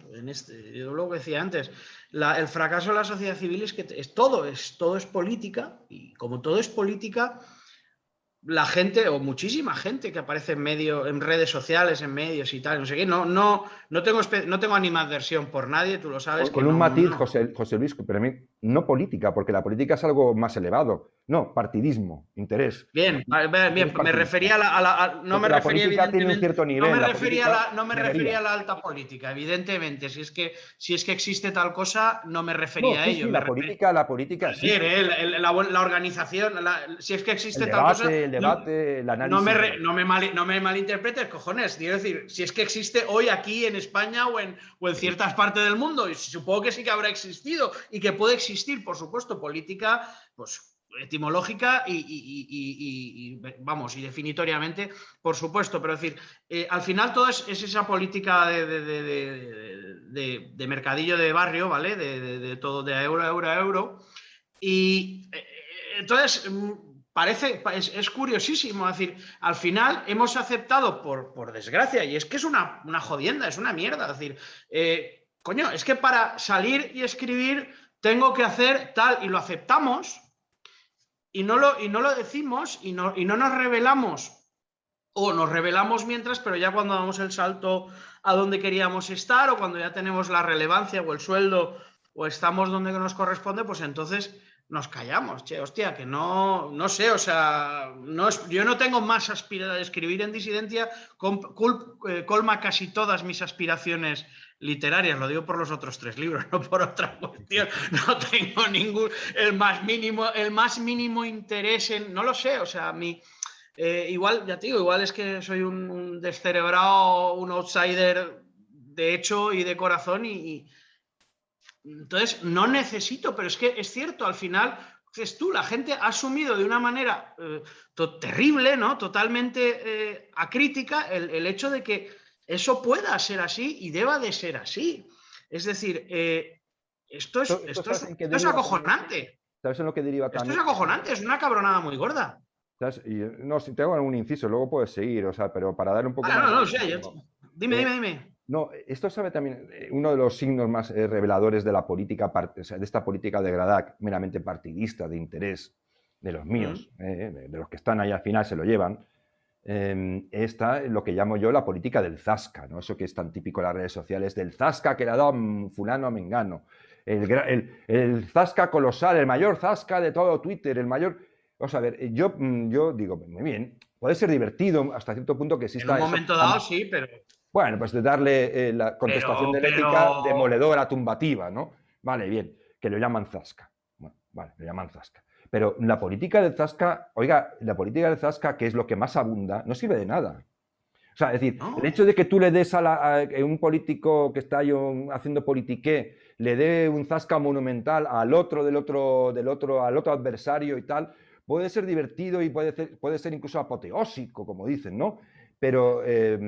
yo lo que decía antes, el fracaso de la sociedad civil es que todo es política, y como todo es política, la gente, o muchísima gente que aparece en redes sociales, en medios y tal, no sé qué, no tengo animadversión por nadie, tú lo sabes. Con un matiz, José Luis, pero a mí, no política, porque la política es algo más elevado. No, partidismo, interés. Bien, me refería no me refería política tiene un cierto nivel. No me refería a la alta política, evidentemente. Si es que existe tal cosa, no me refería a ello. Sí, la política sí. La organización, si es que existe el tal cosa. El debate, el análisis. No me malinterpretes, cojones. Quiero decir, si es que existe hoy aquí en España o en ciertas partes del mundo, y supongo que sí que habrá existido y que puede existir, por supuesto, política, pues etimológica y definitoriamente, por supuesto, pero es decir, al final todo es esa política de mercadillo de barrio, ¿vale? De todo de euro a euro. Y entonces es curiosísimo, es decir, al final hemos aceptado por desgracia, y es que es una jodienda, es una mierda, es decir, coño, es que para salir y escribir tengo que hacer tal, y lo aceptamos. Y no lo decimos y no nos revelamos, o nos revelamos mientras, pero ya cuando damos el salto a donde queríamos estar, o cuando ya tenemos la relevancia o el sueldo, o estamos donde nos corresponde, pues entonces nos callamos. Che, hostia, que no sé, o sea, yo no tengo más aspiración de escribir en disidencia, colma casi todas mis aspiraciones literarias, lo digo por los otros 3 libros, no por otra cuestión. No tengo el más mínimo interés en, no lo sé, o sea, igual, ya te digo, igual es que soy un descerebrado, un outsider de hecho y de corazón, y entonces no necesito, pero es que es cierto, al final, la gente ha asumido de una manera terrible, ¿no? Totalmente acrítica el hecho de que eso pueda ser así y deba de ser así. Es decir, esto es acojonante. ¿Sabes en lo que deriva también? Esto es acojonante, es una cabronada muy gorda. ¿Sabes? No, si te hago algún inciso, luego puedes seguir, o sea, pero para dar un poco más... Dime. No, esto sabe también, uno de los signos más reveladores de la política, o sea, de esta política degradada, meramente partidista, de interés, de los míos, de los que están ahí al final se lo llevan, está lo que llamo yo la política del zasca, ¿no? Eso que es tan típico en las redes sociales, del zasca que le ha dado fulano a mengano, el zasca colosal, el mayor zasca de todo Twitter, el mayor... Vamos a ver, yo digo, muy bien, puede ser divertido hasta cierto punto que exista... En un momento dado sí, pero... Bueno, pues de darle la contestación dialéctica demoledora, tumbativa, ¿no? Vale, bien, que lo llaman zasca. Bueno, vale, lo llaman zasca. Pero la política del zasca, oiga, la política del zasca, que es lo que más abunda, no sirve de nada. O sea, es decir, el hecho de que tú le des a un político que está ahí haciendo politiqué, le dé un zasca monumental al otro adversario y tal, puede ser divertido y puede ser incluso apoteósico, como dicen, ¿no? Pero eso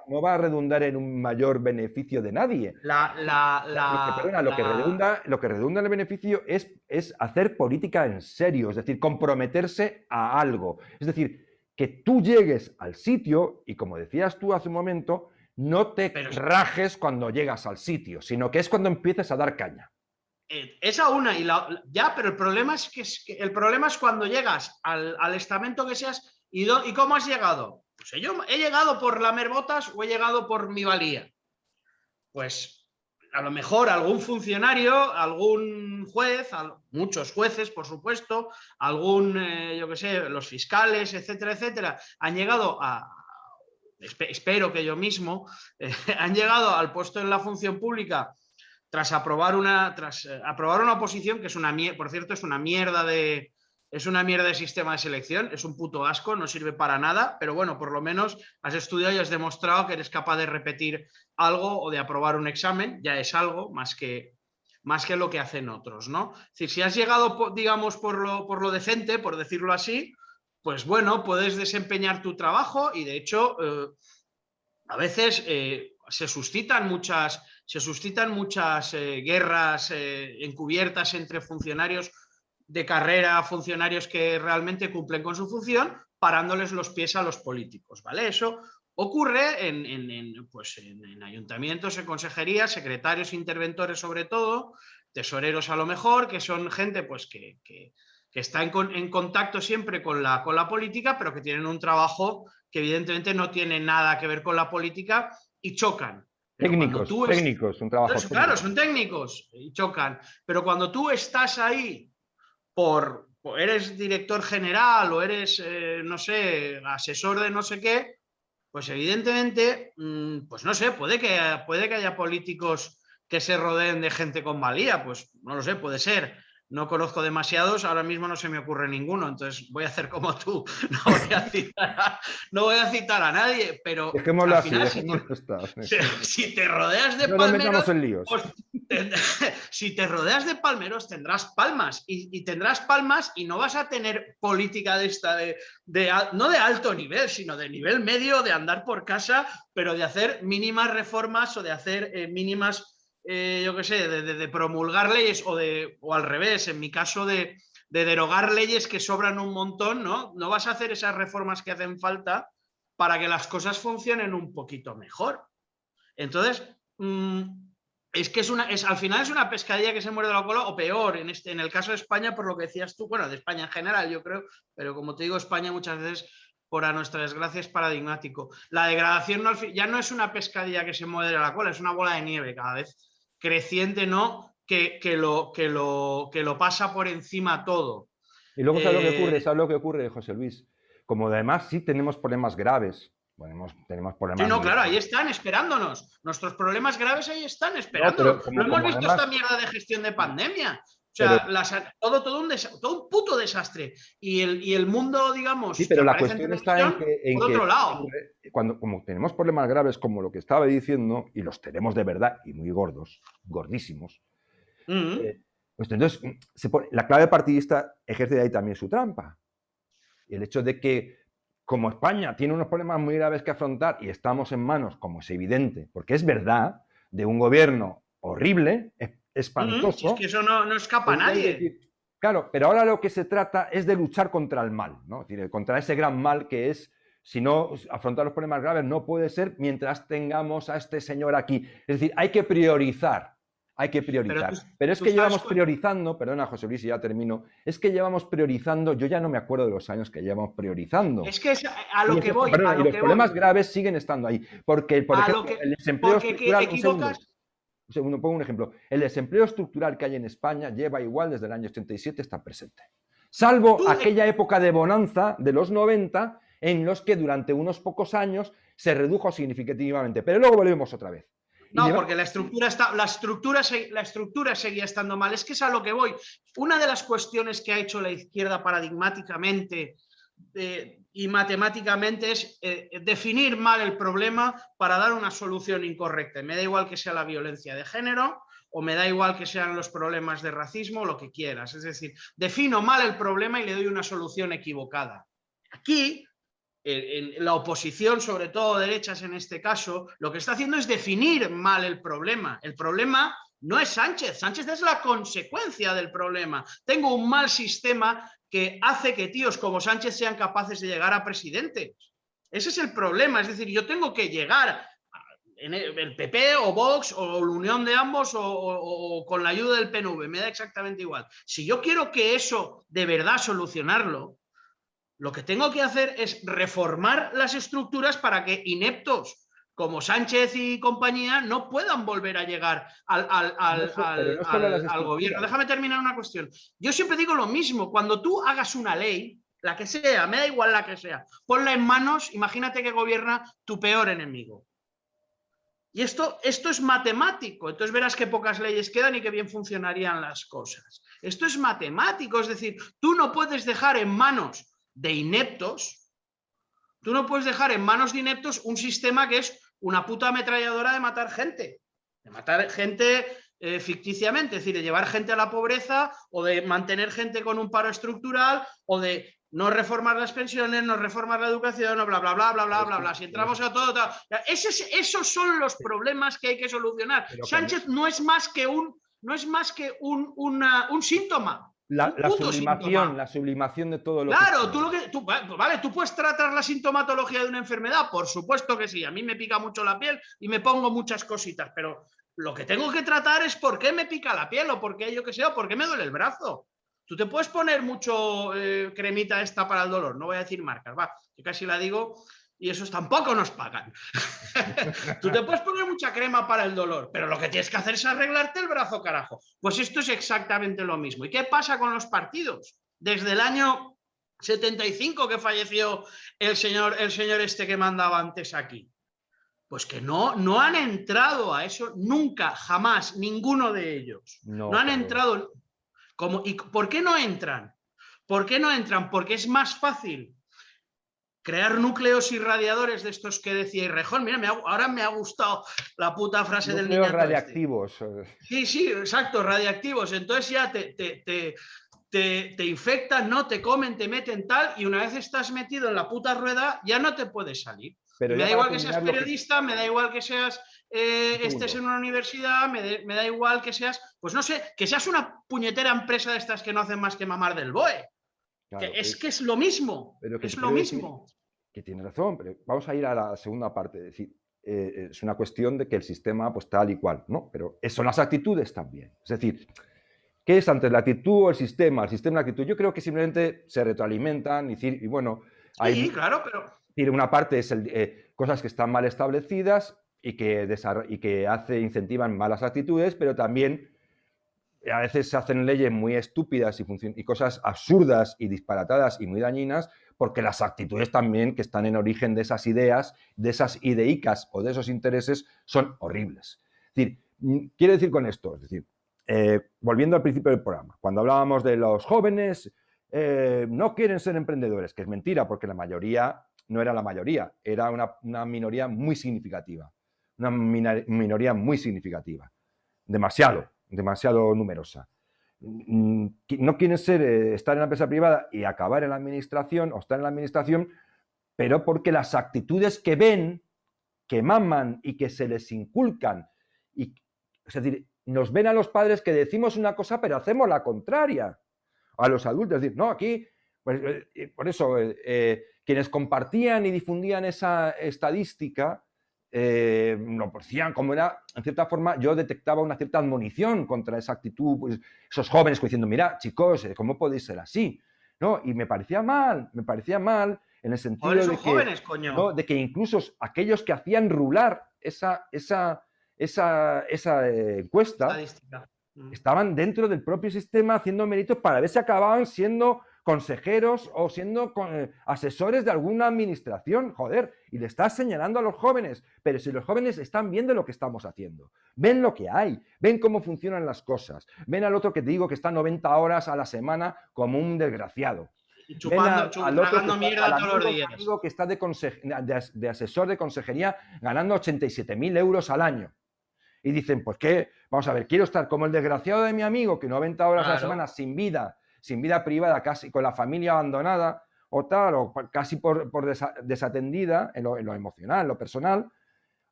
no va a redundar en un mayor beneficio de nadie. Lo que redunda en el beneficio es hacer política en serio, es decir, comprometerse a algo. Es decir, que tú llegues al sitio y, como decías tú hace un momento, no te rajes cuando llegas al sitio, sino que es cuando empieces a dar caña. esa una y ya, pero el problema es el problema es cuando llegas al estamento que seas y cómo has llegado. Pues yo he llegado por lamer botas o he llegado por mi valía. Pues a lo mejor algún funcionario, algún juez, muchos jueces, por supuesto, yo qué sé, los fiscales, etcétera, etcétera, han llegado espero que yo mismo, han llegado al puesto en la función pública tras aprobar una oposición que por cierto, es una mierda de sistema de selección, es un puto asco, no sirve para nada, pero bueno, por lo menos has estudiado y has demostrado que eres capaz de repetir algo o de aprobar un examen, ya es algo más que lo que hacen otros, ¿no? Es decir, si has llegado, digamos, por lo decente, por decirlo así, pues bueno, puedes desempeñar tu trabajo y de hecho a veces se suscitan muchas guerras encubiertas entre funcionarios de carrera, funcionarios que realmente cumplen con su función, parándoles los pies a los políticos, ¿vale? Eso ocurre en ayuntamientos, en consejerías, secretarios, interventores sobre todo, tesoreros a lo mejor, que son gente pues que está en contacto siempre con la política, pero que tienen un trabajo que evidentemente no tiene nada que ver con la política y chocan. Técnicos, un trabajo técnico. Claro, son técnicos y chocan. Pero cuando tú estás ahí eres director general o eres, no sé, asesor de no sé qué, pues evidentemente, pues no sé, puede que haya políticos que se rodeen de gente con valía, pues no lo sé, puede ser. No conozco demasiados, ahora mismo no se me ocurre ninguno, entonces voy a hacer como tú, no voy a citar a nadie, pero dejémoslo al así, final, si te rodeas de palmeros, pues, si te rodeas de palmeros tendrás palmas y tendrás palmas y no vas a tener política de esta no de alto nivel, sino de nivel medio, de andar por casa, pero de hacer mínimas reformas o de hacer mínimas yo qué sé, de promulgar leyes o al revés, en mi caso de derogar leyes que sobran un montón, ¿no? No vas a hacer esas reformas que hacen falta para que las cosas funcionen un poquito mejor. Entonces, es que al final es una pescadilla que se muerde la cola, o peor, en el caso de España, por lo que decías tú, bueno, de España en general, yo creo, pero como te digo, España muchas veces, a nuestra desgracia, es paradigmático. La degradación ya no es una pescadilla que se muerde la cola, es una bola de nieve cada vez creciente, ¿no? Que lo pasa por encima todo. Y luego, ¿sabes lo que ocurre, José Luis? Como además sí tenemos problemas graves. Tenemos problemas. Sí, no, claro, ahí están esperándonos. Nuestros problemas graves ahí están esperándonos. No hemos visto esta mierda de gestión de pandemia. O sea, todo un puto desastre. Y el mundo, digamos, sí, pero la cuestión está en que otro lado. Como tenemos problemas graves como lo que estaba diciendo, y los tenemos de verdad, y muy gordos, gordísimos, pues entonces la clave partidista ejerce de ahí también su trampa. Y el hecho de que, como España tiene unos problemas muy graves que afrontar y estamos en manos, como es evidente, porque es verdad, de un gobierno horrible, espantoso. Es que eso no escapa a nadie. Claro, pero ahora lo que se trata es de luchar contra el mal, ¿no? Es decir, contra ese gran mal que es, si no afrontar los problemas graves, no puede ser mientras tengamos a este señor aquí. Es decir, hay que priorizar. Pero es que llevamos priorizando, perdona José Luis, y ya termino, es que llevamos priorizando, yo ya no me acuerdo de los años que llevamos priorizando. Es que es a lo que voy. Y los problemas graves siguen estando ahí, porque, por ejemplo, el desempleo estructural... Pongo un ejemplo. El desempleo estructural que hay en España lleva igual desde el año 87 hasta presente. Salvo aquella época de bonanza de los 90 en los que durante unos pocos años se redujo significativamente. Pero luego volvemos otra vez. No, porque la estructura seguía estando mal. Es que es a lo que voy. Una de las cuestiones que ha hecho la izquierda paradigmáticamente y matemáticamente es definir mal el problema para dar una solución incorrecta. Me da igual que sea la violencia de género o me da igual que sean los problemas de racismo, lo que quieras. Es decir, defino mal el problema y le doy una solución equivocada. Aquí, en la oposición, sobre todo derechas en este caso, lo que está haciendo es definir mal el problema. El problema no es Sánchez, Sánchez es la consecuencia del problema. Tengo un mal sistema que hace que tíos como Sánchez sean capaces de llegar a presidente. Ese es el problema, es decir, yo tengo que llegar, en el PP o Vox o la unión de ambos o con la ayuda del PNV, me da exactamente igual. Si yo quiero que eso de verdad solucionarlo, lo que tengo que hacer es reformar las estructuras para que ineptos como Sánchez y compañía no puedan volver a llegar Pero no solo las al gobierno. estructuras. Déjame terminar una cuestión. Yo siempre digo lo mismo, cuando tú hagas una ley, la que sea, me da igual la que sea, ponla en manos, imagínate que gobierna tu peor enemigo. Y esto es matemático, entonces verás que pocas leyes quedan y que bien funcionarían las cosas. Esto es matemático, es decir, tú no puedes dejar en manos de ineptos, tú no puedes dejar en manos de ineptos un sistema que es una puta ametralladora de matar gente ficticiamente, es decir, de llevar gente a la pobreza o de mantener gente con un paro estructural o de no reformar las pensiones, no reformar la educación, no bla, bla, bla, bla, bla, bla, bla. Si entramos a todo, esos son los problemas que hay que solucionar. Sánchez no es más que un síntoma. La sublimación de todo lo claro, tú puedes tratar la sintomatología de una enfermedad, por supuesto que sí. A mí me pica mucho la piel y me pongo muchas cositas, pero lo que tengo que tratar es por qué me pica la piel o por qué yo que sé, o por qué me duele el brazo. Tú te puedes poner mucho cremita esta para el dolor, no voy a decir marcas, va, yo casi la digo y esos tampoco nos pagan. Tú te puedes poner mucha crema para el dolor, pero lo que tienes que hacer es arreglarte el brazo, carajo. Pues esto es exactamente lo mismo. ¿Y qué pasa con los partidos? Desde el año 75 que falleció el señor este que mandaba antes aquí. Pues que no han entrado a eso nunca, jamás, ninguno de ellos. No han entrado. ¿Y por qué no entran? ¿Por qué no entran? Porque es más fácil crear núcleos irradiadores de estos que decía Rejón. Mira, ahora me ha gustado la puta frase núcleos del niño radiactivos. Sí, exacto, radiactivos. Entonces ya te infectan, no te comen, te meten tal, y una vez estás metido en la puta rueda, ya no te puedes salir. Me da igual que seas periodista, me da igual que seas estés en una universidad, me da igual que seas, pues no sé, que seas una puñetera empresa de estas que no hacen más que mamar del BOE. Claro, que es lo mismo, es lo mismo. Que tiene razón, pero vamos a ir a la segunda parte, es decir, es una cuestión de que el sistema pues tal y cual, ¿no? Pero son las actitudes también, es decir, ¿qué es antes, la actitud o el sistema? El sistema y la actitud, yo creo que simplemente se retroalimentan y bueno... Sí, claro, pero... Una parte es cosas que están mal establecidas y que incentivan malas actitudes, pero también a veces se hacen leyes muy estúpidas y cosas absurdas y disparatadas y muy dañinas, porque las actitudes también que están en origen de esas ideas, de esas ideicas o de esos intereses, son horribles. Es decir, quiero decir con esto, es decir, volviendo al principio del programa, cuando hablábamos de los jóvenes no quieren ser emprendedores, que es mentira, porque la mayoría no era la mayoría, era una minoría muy significativa, demasiado numerosa. No quieren estar en la empresa privada y acabar en la administración o estar en la administración, pero porque las actitudes que ven, que maman y que se les inculcan, es decir, nos ven a los padres que decimos una cosa pero hacemos la contraria. A los adultos, es decir, no, aquí, pues, por eso, quienes compartían y difundían esa estadística, lo decían como era, en cierta forma, yo detectaba una cierta admonición contra esa actitud, pues, esos jóvenes diciendo, mira, chicos, ¿cómo podéis ser así? ¿No? Y me parecía mal en el sentido de que, jóvenes, coño. ¿no? De que incluso aquellos que hacían rular esa encuesta, estadística, estaban dentro del propio sistema haciendo méritos para ver si acababan siendo consejeros o siendo asesores de alguna administración, joder, y le estás señalando a los jóvenes, pero si los jóvenes están viendo lo que estamos haciendo, ven lo que hay, ven cómo funcionan las cosas, ven al otro que te digo que está 90 horas a la semana como un desgraciado. Y tragando mierda todos los días. Que está de asesor de consejería ganando 87.000 euros al año. Y dicen, pues qué, vamos a ver, quiero estar como el desgraciado de mi amigo que 90 horas a la semana sin vida privada, casi con la familia abandonada o tal, o casi por desatendida en lo emocional, en lo personal,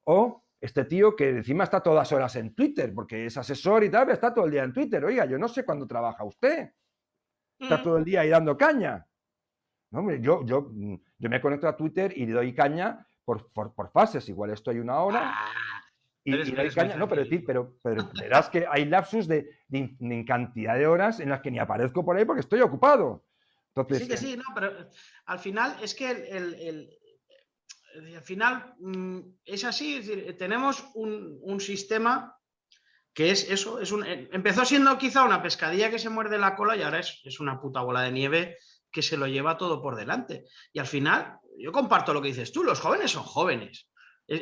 o este tío que encima está todas horas en Twitter, porque es asesor y tal, pero está todo el día en Twitter. Oiga, yo no sé cuándo trabaja usted. Está todo el día ahí dando caña. No, hombre, yo me conecto a Twitter y le doy caña por fases, igual estoy una hora y no hay caña. No, pero decir, pero verás que hay lapsus de cantidad de horas en las que ni aparezco por ahí porque estoy ocupado. Entonces, sí, que sí, no, pero al final es que al final es así, es decir, tenemos un sistema que es eso, empezó siendo quizá una pescadilla que se muerde la cola y ahora es una puta bola de nieve que se lo lleva todo por delante. Y al final, yo comparto lo que dices tú, los jóvenes son jóvenes.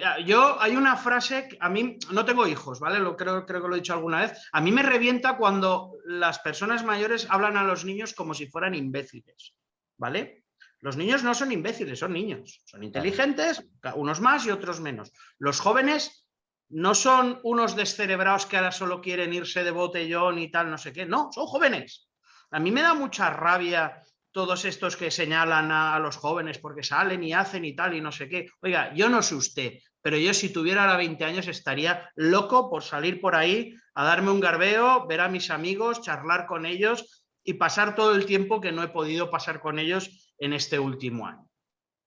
Hay una frase, a mí no tengo hijos, ¿vale? Creo que lo he dicho alguna vez. A mí me revienta cuando las personas mayores hablan a los niños como si fueran imbéciles, ¿vale? Los niños no son imbéciles, son niños. Son inteligentes, unos más y otros menos. Los jóvenes no son unos descerebrados que ahora solo quieren irse de botellón y tal, no sé qué. No, son jóvenes. A mí me da mucha rabia todos estos que señalan a los jóvenes porque salen y hacen y tal y no sé qué. Oiga, yo no sé usted, pero yo si tuviera ahora 20 años estaría loco por salir por ahí a darme un garbeo, ver a mis amigos, charlar con ellos y pasar todo el tiempo que no he podido pasar con ellos en este último año.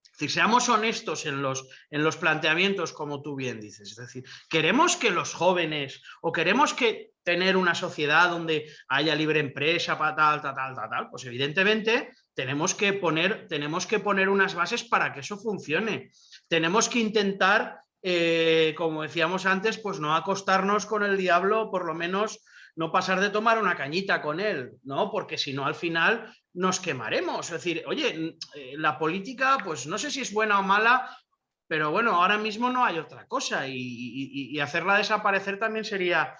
Es decir, seamos honestos en los planteamientos, como tú bien dices. Es decir, ¿queremos que los jóvenes o queremos que tener una sociedad donde haya libre empresa para tal? Pues evidentemente tenemos que poner unas bases para que eso funcione. Tenemos que intentar, como decíamos antes, pues no acostarnos con el diablo, por lo menos no pasar de tomar una cañita con él, ¿no? Porque si no, al final nos quemaremos. Es decir, oye, la política, pues no sé si es buena o mala, pero bueno, ahora mismo no hay otra cosa y hacerla desaparecer también sería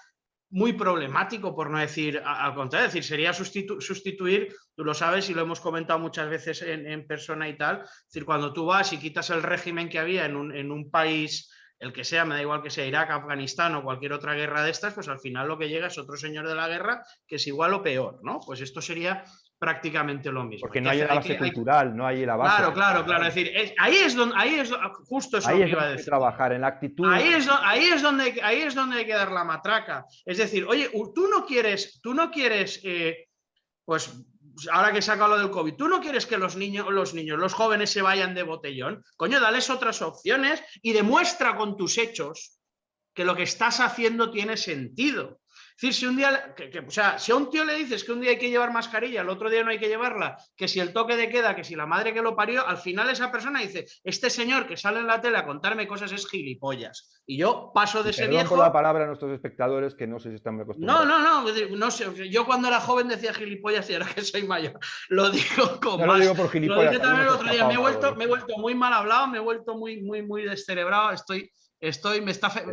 muy problemático, por no decir al contrario, es decir, sería sustituir, tú lo sabes y lo hemos comentado muchas veces en persona y tal, es decir, cuando tú vas y quitas el régimen que había en un país, el que sea, me da igual que sea Irak, Afganistán o cualquier otra guerra de estas, pues al final lo que llega es otro señor de la guerra que es igual o peor, ¿no? Pues esto sería prácticamente lo mismo. Porque no hay la base cultural, no hay la base. Claro. Es decir, ahí es justo eso que iba a decir. Hay que trabajar en la actitud. Ahí es donde hay que dar la matraca. Es decir, oye, tú no quieres, pues ahora que saca lo del COVID, tú no quieres que los jóvenes se vayan de botellón. Coño, dales otras opciones y demuestra con tus hechos que lo que estás haciendo tiene sentido. Es decir, si un día, o sea, si a un tío le dices que un día hay que llevar mascarilla, el otro día no hay que llevarla, que si el toque de queda, que si la madre que lo parió, al final esa persona dice, este señor que sale en la tele a contarme cosas es gilipollas. Y yo paso de ese viejo... por la palabra a nuestros espectadores que no sé si están muy acostumbrados. No sé. Yo cuando era joven decía gilipollas y ahora que soy mayor lo digo con no más. Lo digo por gilipollas. Lo dije también el otro día. Me he vuelto muy mal hablado, me he vuelto muy descerebrado.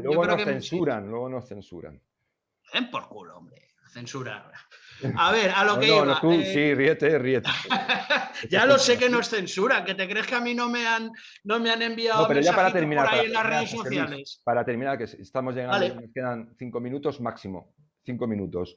Luego nos censuran. Ven por culo, hombre. Censura. A ver, a lo que iba. Tú, sí, ríete. Ya lo sé que nos censuran, que te crees que a mí no me han enviado pero ya para terminar, por ahí en las redes sociales. Para terminar, que estamos llegando, vale. Nos quedan 5 minutos máximo. 5 minutos.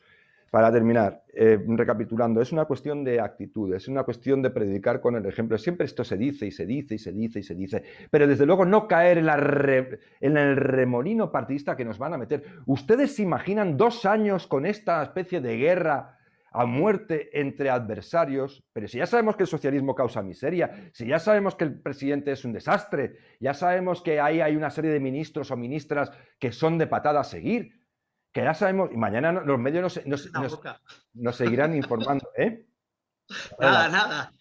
Para terminar, recapitulando, es una cuestión de actitud, es una cuestión de predicar con el ejemplo. Siempre esto se dice, pero desde luego no caer en el remolino partidista que nos van a meter. ¿Ustedes se imaginan 2 años con esta especie de guerra a muerte entre adversarios? Pero si ya sabemos que el socialismo causa miseria, si ya sabemos que el presidente es un desastre, ya sabemos que ahí hay una serie de ministros o ministras que son de patada a seguir, que ya sabemos, y mañana los medios nos seguirán informando, ¿eh? Nada.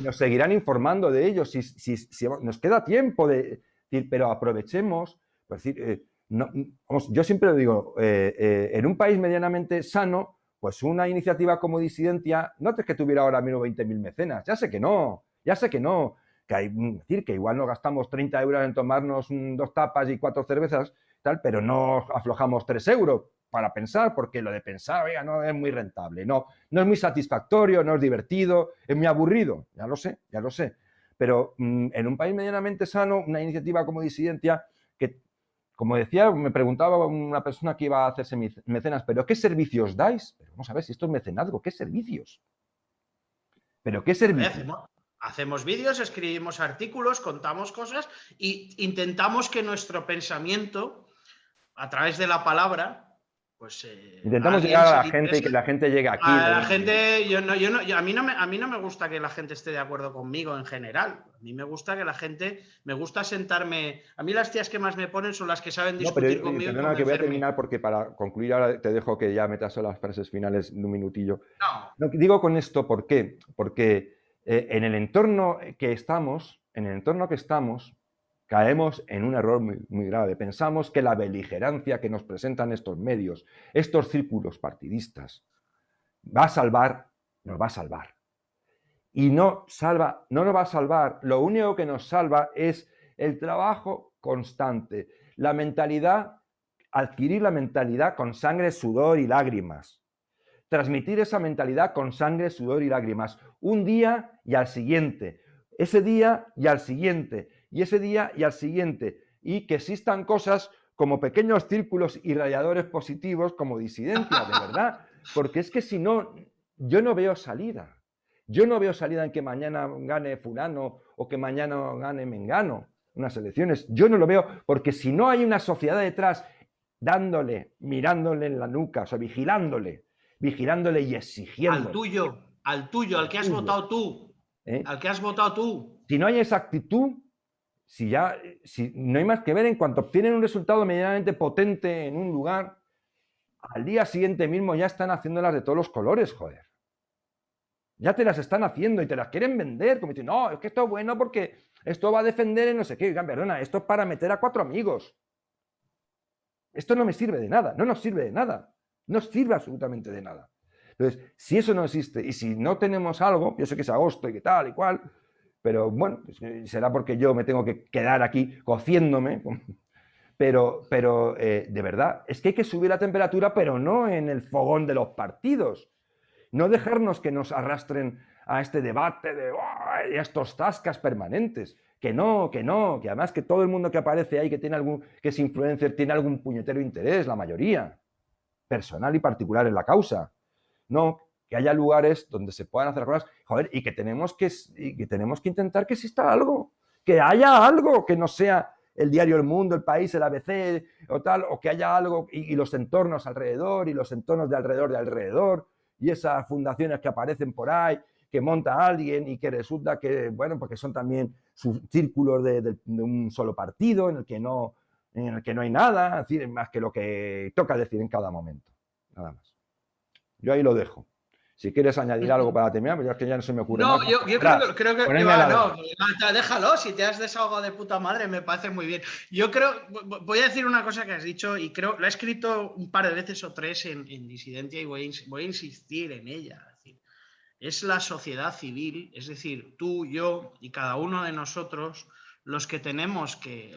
Nos seguirán informando de ellos, si nos queda tiempo de decir, pero aprovechemos, por decir, yo siempre lo digo, en un país medianamente sano, pues una iniciativa como Disidentia, no es que tuviera ahora mismo 20.000 mecenas, ya sé que no, que hay, decir, que igual nos gastamos 30 euros en tomarnos 2 tapas y 4 cervezas, tal, pero no aflojamos 3 euros para pensar, porque lo de pensar, oiga, no es muy rentable, no es muy satisfactorio, no es divertido, es muy aburrido, ya lo sé, pero en un país medianamente sano, una iniciativa como Disidentia, que, como decía, me preguntaba una persona que iba a hacerse mecenas, ¿pero qué servicios dais? Pero vamos a ver si esto es mecenazgo, ¿qué servicios? ¿Pero qué servicios? Hacemos vídeos, escribimos artículos, contamos cosas e intentamos que nuestro pensamiento, a través de la palabra, pues Intentamos alguien llegar a se la dice gente y que la gente llegue aquí. a la gente, a mí no me gusta que la gente esté de acuerdo conmigo en general. A mí me gusta que la gente, me gusta sentarme. A mí las tías que más me ponen son las que saben No, pero discutir conmigo y perdona que voy a convencerme. terminar porque para concluir ahora te dejo que ya metas las frases finales de un minutillo. No, No, digo con esto, ¿por qué? Porque en el entorno que estamos, caemos en un error muy, muy grave. Pensamos que la beligerancia que nos presentan estos medios, estos círculos partidistas, va a salvar, nos va a salvar. Y no salva, no nos va a salvar. Lo único que nos salva es el trabajo constante, la mentalidad, adquirir la mentalidad con sangre, sudor y lágrimas. Transmitir esa mentalidad con sangre, sudor y lágrimas. Un día y al siguiente. Ese día y al siguiente. Y ese día y al siguiente. Y que existan cosas como pequeños círculos y radiadores positivos como disidencia, de verdad. Porque es que si no, yo no veo salida. Yo no veo salida en que mañana gane fulano o que mañana gane mengano unas elecciones. Yo no lo veo porque si no hay una sociedad detrás dándole, mirándole en la nuca, o sea, vigilándole y exigiendo. al tuyo, al que has votado tú. ¿Eh? Al que has votado tú. Si no hay esa actitud, si no hay más que ver, en cuanto obtienen un resultado medianamente potente en un lugar, al día siguiente mismo ya están haciéndolas de todos los colores, joder. Ya te las están haciendo y te las quieren vender, como dicen, no, es que esto es bueno porque esto va a defender en no sé qué. Oigan, perdona, esto es para meter a 4 amigos. Esto no me sirve de nada, no nos sirve de nada, no sirve absolutamente de nada. Entonces, si eso no existe y si no tenemos algo, yo sé que es agosto y que tal y cual, pero bueno, será porque yo me tengo que quedar aquí cociéndome, pero de verdad, es que hay que subir la temperatura, pero no en el fogón de los partidos. No dejarnos que nos arrastren a este debate de a estos tascas permanentes. Que no, que además que todo el mundo que aparece ahí, que es influencer, tiene algún puñetero interés, la mayoría, personal y particular en la causa. No, que haya lugares donde se puedan hacer cosas, joder, y que tenemos que intentar que exista algo, que haya algo que no sea el diario El Mundo, El País, el ABC o tal, o que haya algo y los entornos alrededor y los entornos de alrededor y esas fundaciones que aparecen por ahí, que monta alguien y que resulta que, bueno, porque son también sus círculos de un solo partido en el que no hay nada, es decir, más que lo que toca decir en cada momento. Nada más. Yo ahí lo dejo. Si quieres añadir algo para terminar, pues es que ya no se me ocurre No, más. yo creo que va, no, déjalo, si te has desahogado de puta madre, me parece muy bien. Yo creo, voy a decir una cosa que has dicho y creo, la he escrito un par de veces o tres en Disidencia y voy a insistir en ella. Es decir, es la sociedad civil, es decir, tú, yo y cada uno de nosotros los que tenemos que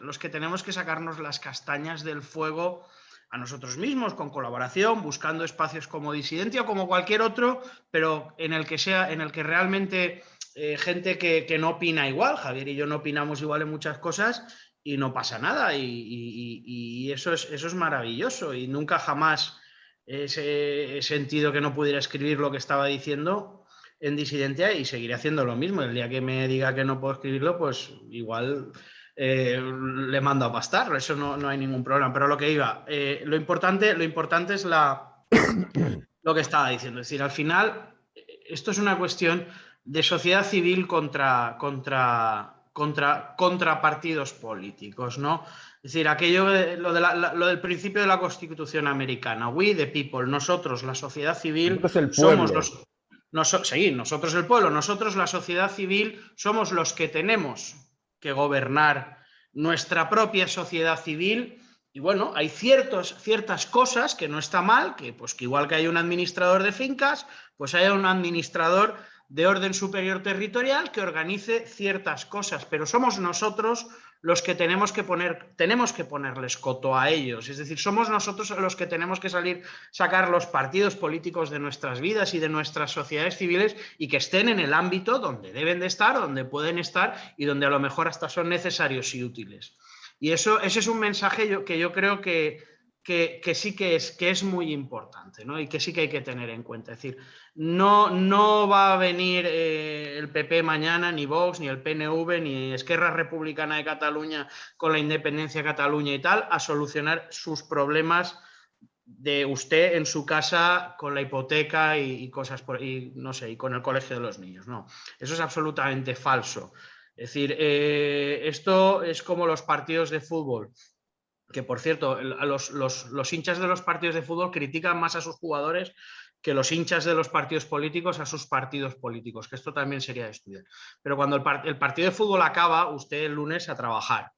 sacarnos las castañas del fuego a nosotros mismos, con colaboración, buscando espacios como Disidencia o como cualquier otro, pero en el que realmente gente que no opina igual, Javier y yo no opinamos igual en muchas cosas y no pasa nada y eso es maravilloso y nunca jamás he sentido que no pudiera escribir lo que estaba diciendo en Disidencia y seguiré haciendo lo mismo. El día que me diga que no puedo escribirlo, pues igual le mando a pastar, eso no hay ningún problema. Pero lo que iba, lo importante es lo que estaba diciendo. Es decir, al final, esto es una cuestión de sociedad civil contra partidos políticos, ¿no? Es decir, aquello lo del principio de la Constitución americana, we the people, nosotros, la sociedad civil, Nosotros el somos pueblo. nosotros el pueblo, nosotros la sociedad civil, somos los que tenemos que gobernar nuestra propia sociedad civil. Y bueno, hay ciertas cosas que no está mal, que igual que hay un administrador de fincas, pues haya un administrador de orden superior territorial que organice ciertas cosas, pero somos nosotros los que tenemos que ponerles coto a ellos, es decir, somos nosotros los que tenemos que sacar los partidos políticos de nuestras vidas y de nuestras sociedades civiles y que estén en el ámbito donde deben de estar, donde pueden estar y donde a lo mejor hasta son necesarios y útiles. Y ese es un mensaje que yo creo que sí que es muy importante, ¿no? Y que sí que hay que tener en cuenta. Es decir, no va a venir el PP mañana, ni Vox, ni el PNV, ni Esquerra Republicana de Cataluña con la independencia de Cataluña y tal, a solucionar sus problemas de usted en su casa con la hipoteca y cosas por y no sé, y con el colegio de los niños. No, eso es absolutamente falso. Es decir, esto es como los partidos de fútbol, que por cierto, los hinchas de los partidos de fútbol critican más a sus jugadores que los hinchas de los partidos políticos a sus partidos políticos, que esto también sería de estudiar. Pero cuando el partido de fútbol acaba, usted el lunes a trabajar.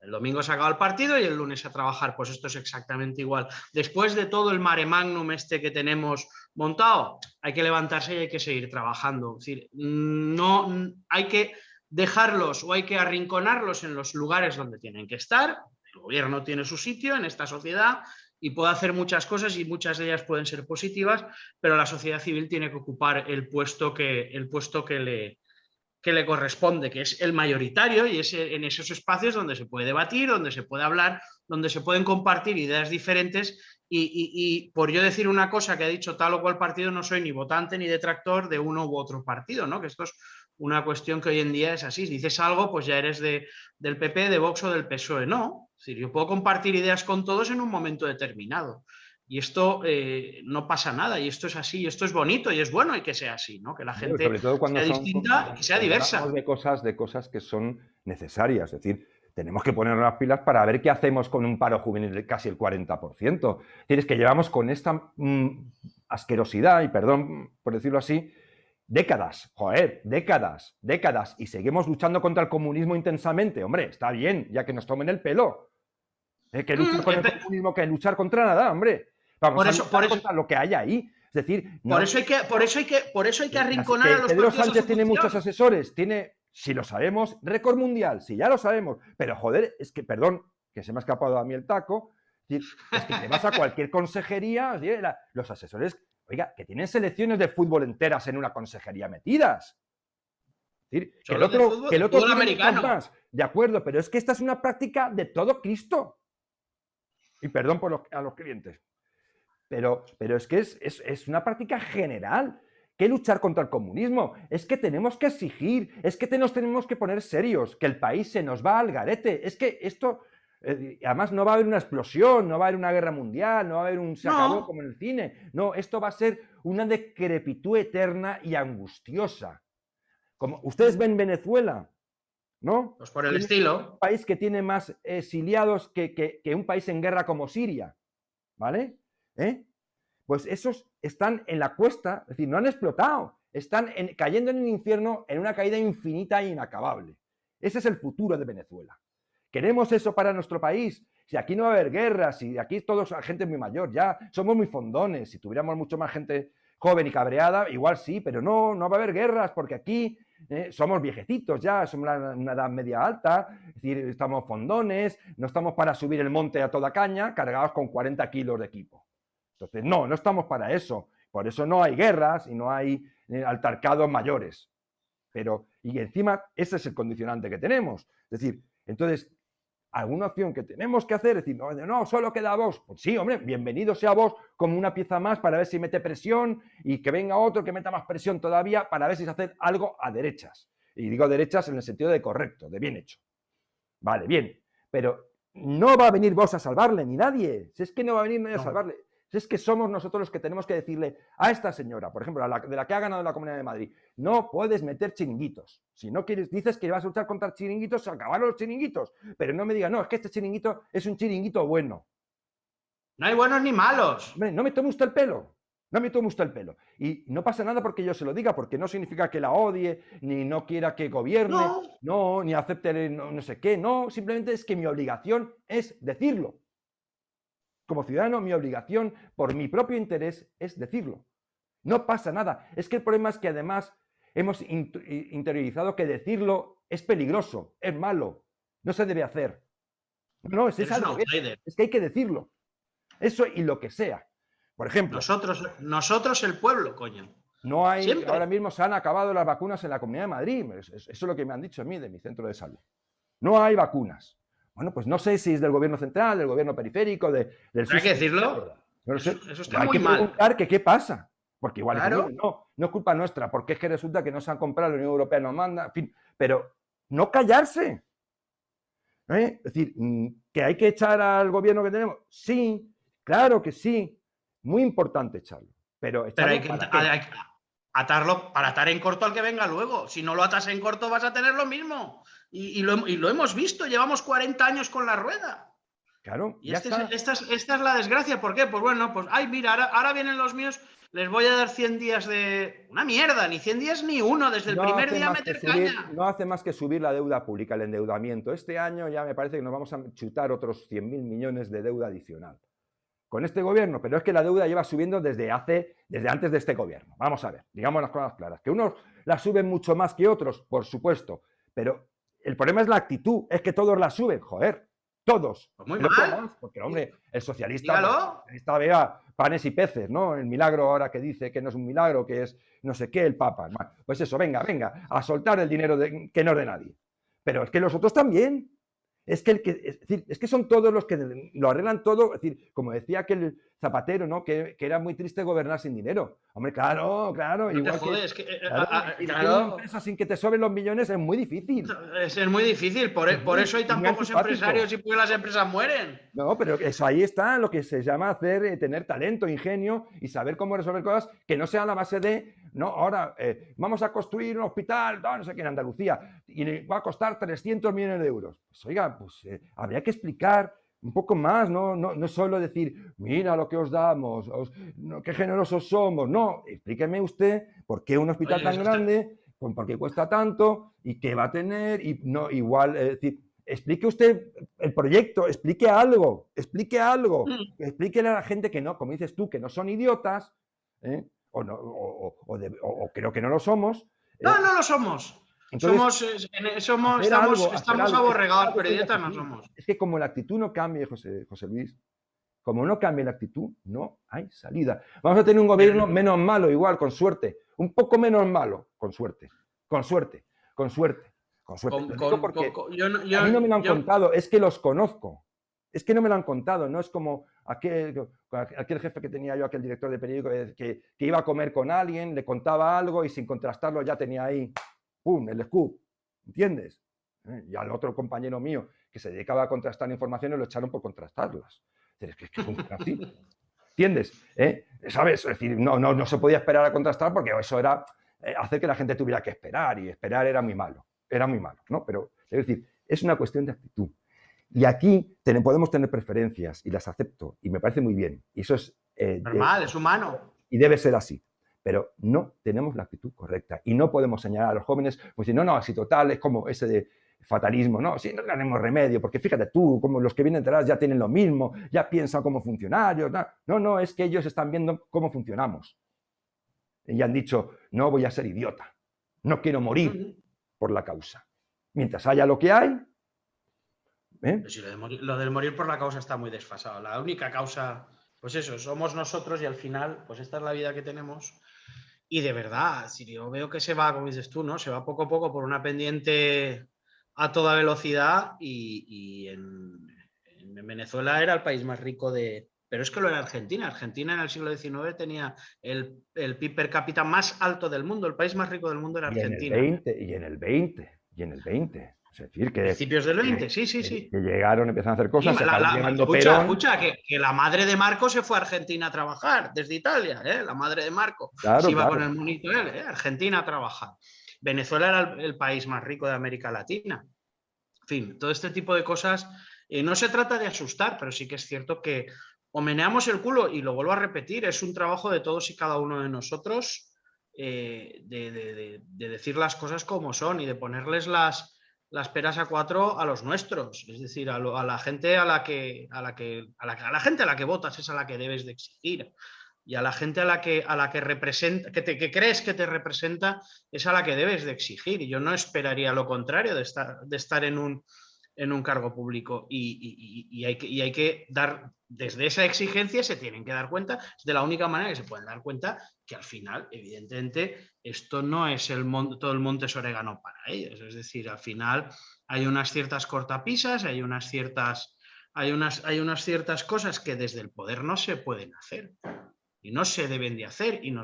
El domingo se acaba el partido y el lunes a trabajar. Pues esto es exactamente igual. Después de todo el mare magnum este que tenemos montado, hay que levantarse y hay que seguir trabajando. Es decir, no hay que dejarlos o hay que arrinconarlos en los lugares donde tienen que estar. El gobierno tiene su sitio en esta sociedad y puede hacer muchas cosas y muchas de ellas pueden ser positivas, pero la sociedad civil tiene que ocupar el puesto que le corresponde, que es el mayoritario, y es en esos espacios donde se puede debatir, donde se puede hablar, donde se pueden compartir ideas diferentes. Y por yo decir una cosa que ha dicho tal o cual partido, no soy ni votante ni detractor de uno u otro partido, ¿no? Que esto es una cuestión que hoy en día es así. Si dices algo, pues ya eres del PP, de Vox o del PSOE. No, es decir, yo puedo compartir ideas con todos en un momento determinado. Y esto no pasa nada, y esto es así, y esto es bonito, y es bueno y que sea así, ¿no? Que la gente Sobre todo cuando sea distinta y sea diversa. Hablamos de cosas que son necesarias, es decir, tenemos que ponernos las pilas para ver qué hacemos con un paro juvenil de casi el 40%. Es que llevamos con esta asquerosidad, y perdón por decirlo así, décadas, joder, décadas, y seguimos luchando contra el comunismo intensamente. Hombre, está bien, ya que nos tomen el pelo. Que luchar con el comunismo, que luchar contra nada, hombre. Vamos a luchar contra lo que hay ahí. Es decir, no, por eso hay que arrinconar a los Pedro Sánchez tiene muchos asesores, si lo sabemos, récord mundial, si ya lo sabemos, pero joder, es que, perdón, que se me ha escapado a mí el taco, es que te vas a cualquier consejería, los asesores, oiga, que tienen selecciones de fútbol enteras en una consejería metidas. Es decir, que el otro americano. Más, de acuerdo, pero es que esta es una práctica de todo Cristo. Y perdón a los clientes. Pero es que es una práctica general. ¿Qué luchar contra el comunismo? Es que tenemos que exigir, es que nos tenemos que poner serios, que el país se nos va al garete. Es que esto, además no va a haber una explosión, no va a haber una guerra mundial, no va a haber un se acabó como en el cine. No, esto va a ser una decrepitud eterna y angustiosa. Como ustedes ven Venezuela, ¿no? Pues por el estilo. Un país que tiene más exiliados que un país en guerra como Siria, ¿vale? Pues esos están en la cuesta, es decir, no han explotado, están cayendo en el infierno en una caída infinita e inacabable. Ese es el futuro de Venezuela. ¿Queremos eso para nuestro país? Si aquí no va a haber guerras, si aquí todos gente muy mayor, ya somos muy fondones, si tuviéramos mucho más gente joven y cabreada, igual sí, pero no va a haber guerras porque aquí somos viejecitos ya, somos una edad media alta, es decir, estamos fondones, no estamos para subir el monte a toda caña cargados con 40 kilos de equipo. Entonces, no estamos para eso. Por eso no hay guerras y no hay altercados mayores. Y encima, ese es el condicionante que tenemos. Es decir, entonces, alguna opción que tenemos que hacer es decir, no, solo queda Vox. Pues sí, hombre, bienvenido sea Vox como una pieza más para ver si mete presión y que venga otro que meta más presión todavía para ver si se hace algo a derechas. Y digo derechas en el sentido de correcto, de bien hecho. Vale, bien. Pero no va a venir Vox a salvarle, ni nadie. Si es que no va a venir nadie a salvarle. Es que somos nosotros los que tenemos que decirle a esta señora, por ejemplo, de la que ha ganado la Comunidad de Madrid, no puedes meter chiringuitos. Si no quieres, dices que vas a luchar contra chiringuitos, se acabaron los chiringuitos. Pero no me digas, no, es que este chiringuito es un chiringuito bueno. No hay buenos ni malos. Hombre, no me tome usted el pelo. No me tome usted el pelo. Y no pasa nada porque yo se lo diga, porque no significa que la odie, ni no quiera que gobierne, no ni acepte no sé qué, no, simplemente es que mi obligación es decirlo. Como ciudadano, mi obligación, por mi propio interés, es decirlo. No pasa nada. Es que el problema es que además hemos interiorizado que decirlo es peligroso, es malo, no se debe hacer. No, es que hay que decirlo. Eso y lo que sea. Por ejemplo. Nosotros el pueblo, coño. No hay, siempre. Ahora mismo se han acabado las vacunas en la Comunidad de Madrid. Eso es lo que me han dicho a mí de mi centro de salud. No hay vacunas. Bueno, pues no sé si es del gobierno central, del gobierno periférico, del... ¿Hay que decirlo? No lo sé. Eso está hay muy que mal. preguntar que qué pasa. Porque igual claro. no es culpa nuestra, porque es que resulta que no se han comprado, la Unión Europea nos manda, en fin. Pero no callarse. Es decir, que hay que echar al gobierno que tenemos. Sí, Claro que sí, muy importante echarlo. Pero Pero echarlo ¿para qué? hay que atarlo para atar en corto al que venga luego. Si no lo atas en corto vas a tener lo mismo. Y lo hemos visto, llevamos 40 años con la rueda. Claro, Y ya está. esta es la desgracia. ¿Por qué? Pues bueno, pues, ay, mira, ahora vienen los míos, les voy a dar 100 días de... Una mierda, ni 100 días ni uno, desde el No primer hace día más que meter subir, caña. no hace más que subir la deuda pública, el endeudamiento. Este año ya me parece que nos vamos a chutar otros 100.000 millones de deuda adicional. Con este gobierno, pero es que la deuda lleva subiendo desde antes de este gobierno. Vamos a ver, digamos las cosas claras. Que unos la suben mucho más que otros, por supuesto, pero el problema es la actitud, es que todos la suben, joder, todos. Pues muy El otro mal. más, porque hombre, el socialista, pues, Dígalo. vea panes y peces, ¿no? El milagro ahora que dice que no es un milagro, que es no sé qué, el Papa. Pues eso, venga, a soltar el dinero que no es de nadie. Pero es que los otros también. Es que son todos los que lo arreglan todo. Es decir, como decía aquel Zapatero, ¿no? Que era muy triste gobernar sin dinero. Hombre, claro, No te igual jodes, claro, dirigir una empresa sin que te sobren los millones es muy difícil. es muy difícil. Por eso hay tan muy pocos empresarios y porque las empresas mueren. No, pero eso ahí está lo que se llama tener talento, ingenio y saber cómo resolver cosas que no sean a la base de, no, ahora vamos a construir un hospital, no sé qué, en Andalucía, y va a costar 300 millones de euros. Pues oiga, pues habría que explicar un poco más, no solo decir, mira lo que os damos, qué generosos somos. No, explíqueme usted por qué un hospital tan grande, por qué cuesta tanto y qué va a tener, y no, igual, es decir, explique usted el proyecto, explique algo, explíquele a la gente que no, como dices tú, que no son idiotas, o creo que no lo somos. No lo somos. Entonces, estamos aborregados, pero idiotas no somos. Es que como la actitud no cambie, José Luis, como no cambie la actitud, no hay salida. Vamos a tener un gobierno menos malo, igual, con suerte, un poco menos malo, con suerte. A mí no me lo han contado, es que los conozco. Es que no me lo han contado, no es como aquel jefe que tenía yo, aquel director de periódico, que iba a comer con alguien, le contaba algo y sin contrastarlo ya tenía ahí, ¡pum!, el scoop, ¿entiendes? Y al otro compañero mío que se dedicaba a contrastar informaciones lo echaron por contrastarlas. Es que funciona así, ¿entiendes? ¿Sabes? Es decir, no se podía esperar a contrastar porque eso era hacer que la gente tuviera que esperar, y esperar era muy malo, ¿no? Pero, es decir, es una cuestión de actitud. Y aquí podemos tener preferencias y las acepto y me parece muy bien. Y eso es normal, es humano. Y debe ser así. Pero no tenemos la actitud correcta y no podemos señalar a los jóvenes pues decir, no, así total, es como ese de fatalismo, no, si no tenemos remedio, porque fíjate tú, como los que vienen detrás ya tienen lo mismo, ya piensan como funcionarios. No, es que ellos están viendo cómo funcionamos. Y han dicho, no voy a ser idiota, no quiero morir por la causa. Mientras haya lo que hay, pero si lo del morir por la causa está muy desfasado. La única causa, pues eso, somos nosotros y al final, pues esta es la vida que tenemos. Y de verdad, si yo veo que se va, como dices tú, ¿no? Se va poco a poco por una pendiente a toda velocidad y en Venezuela era el país más rico de... Pero es que lo era Argentina. Argentina en el siglo XIX tenía el PIB per cápita más alto del mundo. El país más rico del mundo era Argentina. Y en el 20. Es decir, que... Principios del 20, sí. Que llegaron, empezaron a hacer cosas, sí, escucha, que la madre de Marco se fue a Argentina a trabajar, desde Italia, la madre de Marco. Se iba con el monito él, Argentina a trabajar. Venezuela era el país más rico de América Latina. En fin, todo este tipo de cosas, no se trata de asustar, pero sí que es cierto que o meneamos el culo, y lo vuelvo a repetir, es un trabajo de todos y cada uno de nosotros de decir las cosas como son y de ponerles las peras a cuatro a los nuestros, es decir, a la gente a la que votas es a la que debes de exigir, y a la gente a la que representa, que crees que te representa, es a la que debes de exigir. Y yo no esperaría lo contrario de estar en un cargo público, y hay que dar, desde esa exigencia se tienen que dar cuenta, es de la única manera que se pueden dar cuenta que al final, evidentemente, esto no es todo el monte es orégano para ellos. Es decir, al final hay unas ciertas cortapisas, hay unas ciertas cosas que desde el poder no se pueden hacer y no se deben de hacer, y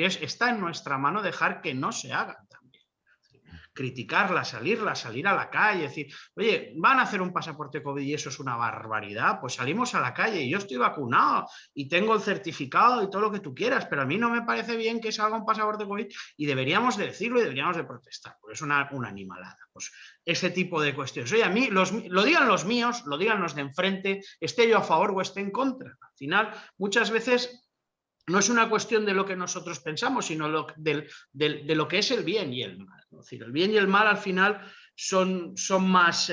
está en nuestra mano dejar que no se hagan también. criticarla, salir a la calle, decir, oye, van a hacer un pasaporte COVID y eso es una barbaridad, pues salimos a la calle y yo estoy vacunado y tengo el certificado y todo lo que tú quieras, pero a mí no me parece bien que salga un pasaporte COVID y deberíamos de decirlo y deberíamos de protestar, porque es una animalada. Pues ese tipo de cuestiones. Oye, a mí, lo digan los míos, lo digan los de enfrente, esté yo a favor o esté en contra. Al final, muchas veces no es una cuestión de lo que nosotros pensamos, sino de lo que es el bien y el mal. Es decir, el bien y el mal al final son más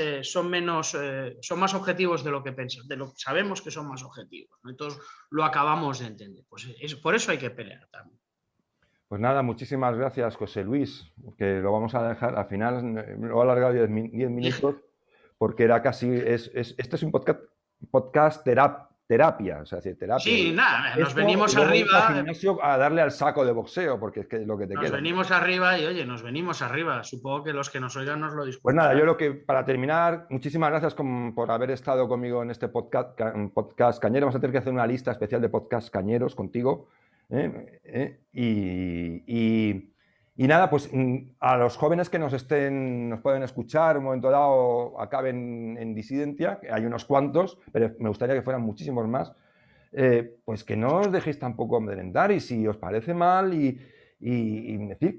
objetivos de lo que pensamos, de lo que sabemos que son más objetivos, ¿no? Entonces lo acabamos de entender. Pues por eso hay que pelear también. Pues nada, muchísimas gracias, José Luis, que lo vamos a dejar, al final lo he alargado 10 minutos, porque era casi, este es un podcast terapia, o sea, decir, terapia. Sí, nada, nos esto, venimos luego arriba. Al gimnasio a darle al saco de boxeo, porque es que es lo que te queda. Nos venimos arriba y, oye, nos venimos arriba. Supongo que los que nos oigan nos lo disculpan. Pues nada, para terminar, muchísimas gracias por haber estado conmigo en este podcast cañero. Vamos a tener que hacer una lista especial de podcast cañeros contigo. Y nada, pues a los jóvenes que nos pueden escuchar un momento dado, acaben en disidencia, que hay unos cuantos, pero me gustaría que fueran muchísimos más, pues que no os dejéis tampoco merendar, y si os parece mal, y decir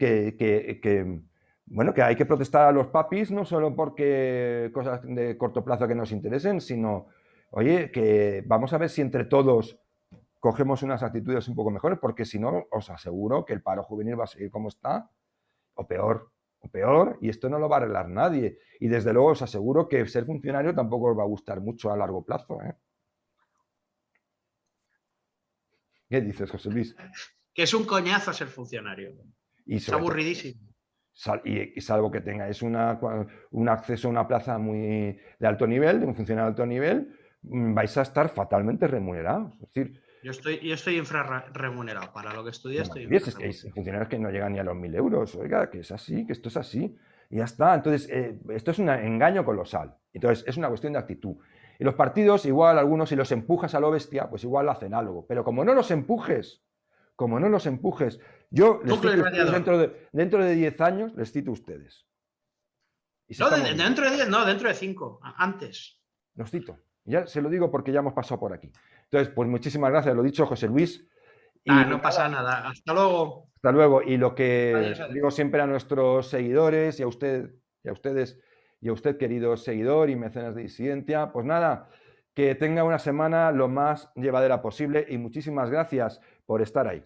bueno, que hay que protestar a los papis, no solo porque cosas de corto plazo que nos interesen, sino, oye, que vamos a ver si entre todos cogemos unas actitudes un poco mejores, porque si no, os aseguro que el paro juvenil va a seguir como está, o peor, y esto no lo va a arreglar nadie. Y desde luego os aseguro que ser funcionario tampoco os va a gustar mucho a largo plazo, ¿eh? ¿Qué dices, José Luis? Que es un coñazo ser funcionario. Es aburridísimo. Y salvo que tengáis un acceso a una plaza muy de alto nivel, de un funcionario de alto nivel, vais a estar fatalmente remunerados. Es decir, yo estoy infrarremunerado. Para lo que estudié estoy infrarremunerado. Es que hay funcionarios que no llegan ni a los 1.000 euros. Oiga, que es así, que esto es así. Y ya está. Entonces, esto es un engaño colosal. Entonces, es una cuestión de actitud. Y los partidos, igual, algunos, si los empujas a lo bestia, pues igual hacen algo. Pero como no los empujes, yo les cito a ustedes dentro de 10 años, les cito a ustedes. No, dentro de 10, no, dentro de 5, antes. Los cito. Ya se lo digo porque ya hemos pasado por aquí. Entonces, pues muchísimas gracias, lo dicho, José Luis. No pasa nada. Hasta luego. Hasta luego. Y lo que digo siempre a nuestros seguidores y a ustedes, y a usted, querido seguidor y mecenas de disidencia, pues nada, que tenga una semana lo más llevadera posible, y muchísimas gracias por estar ahí.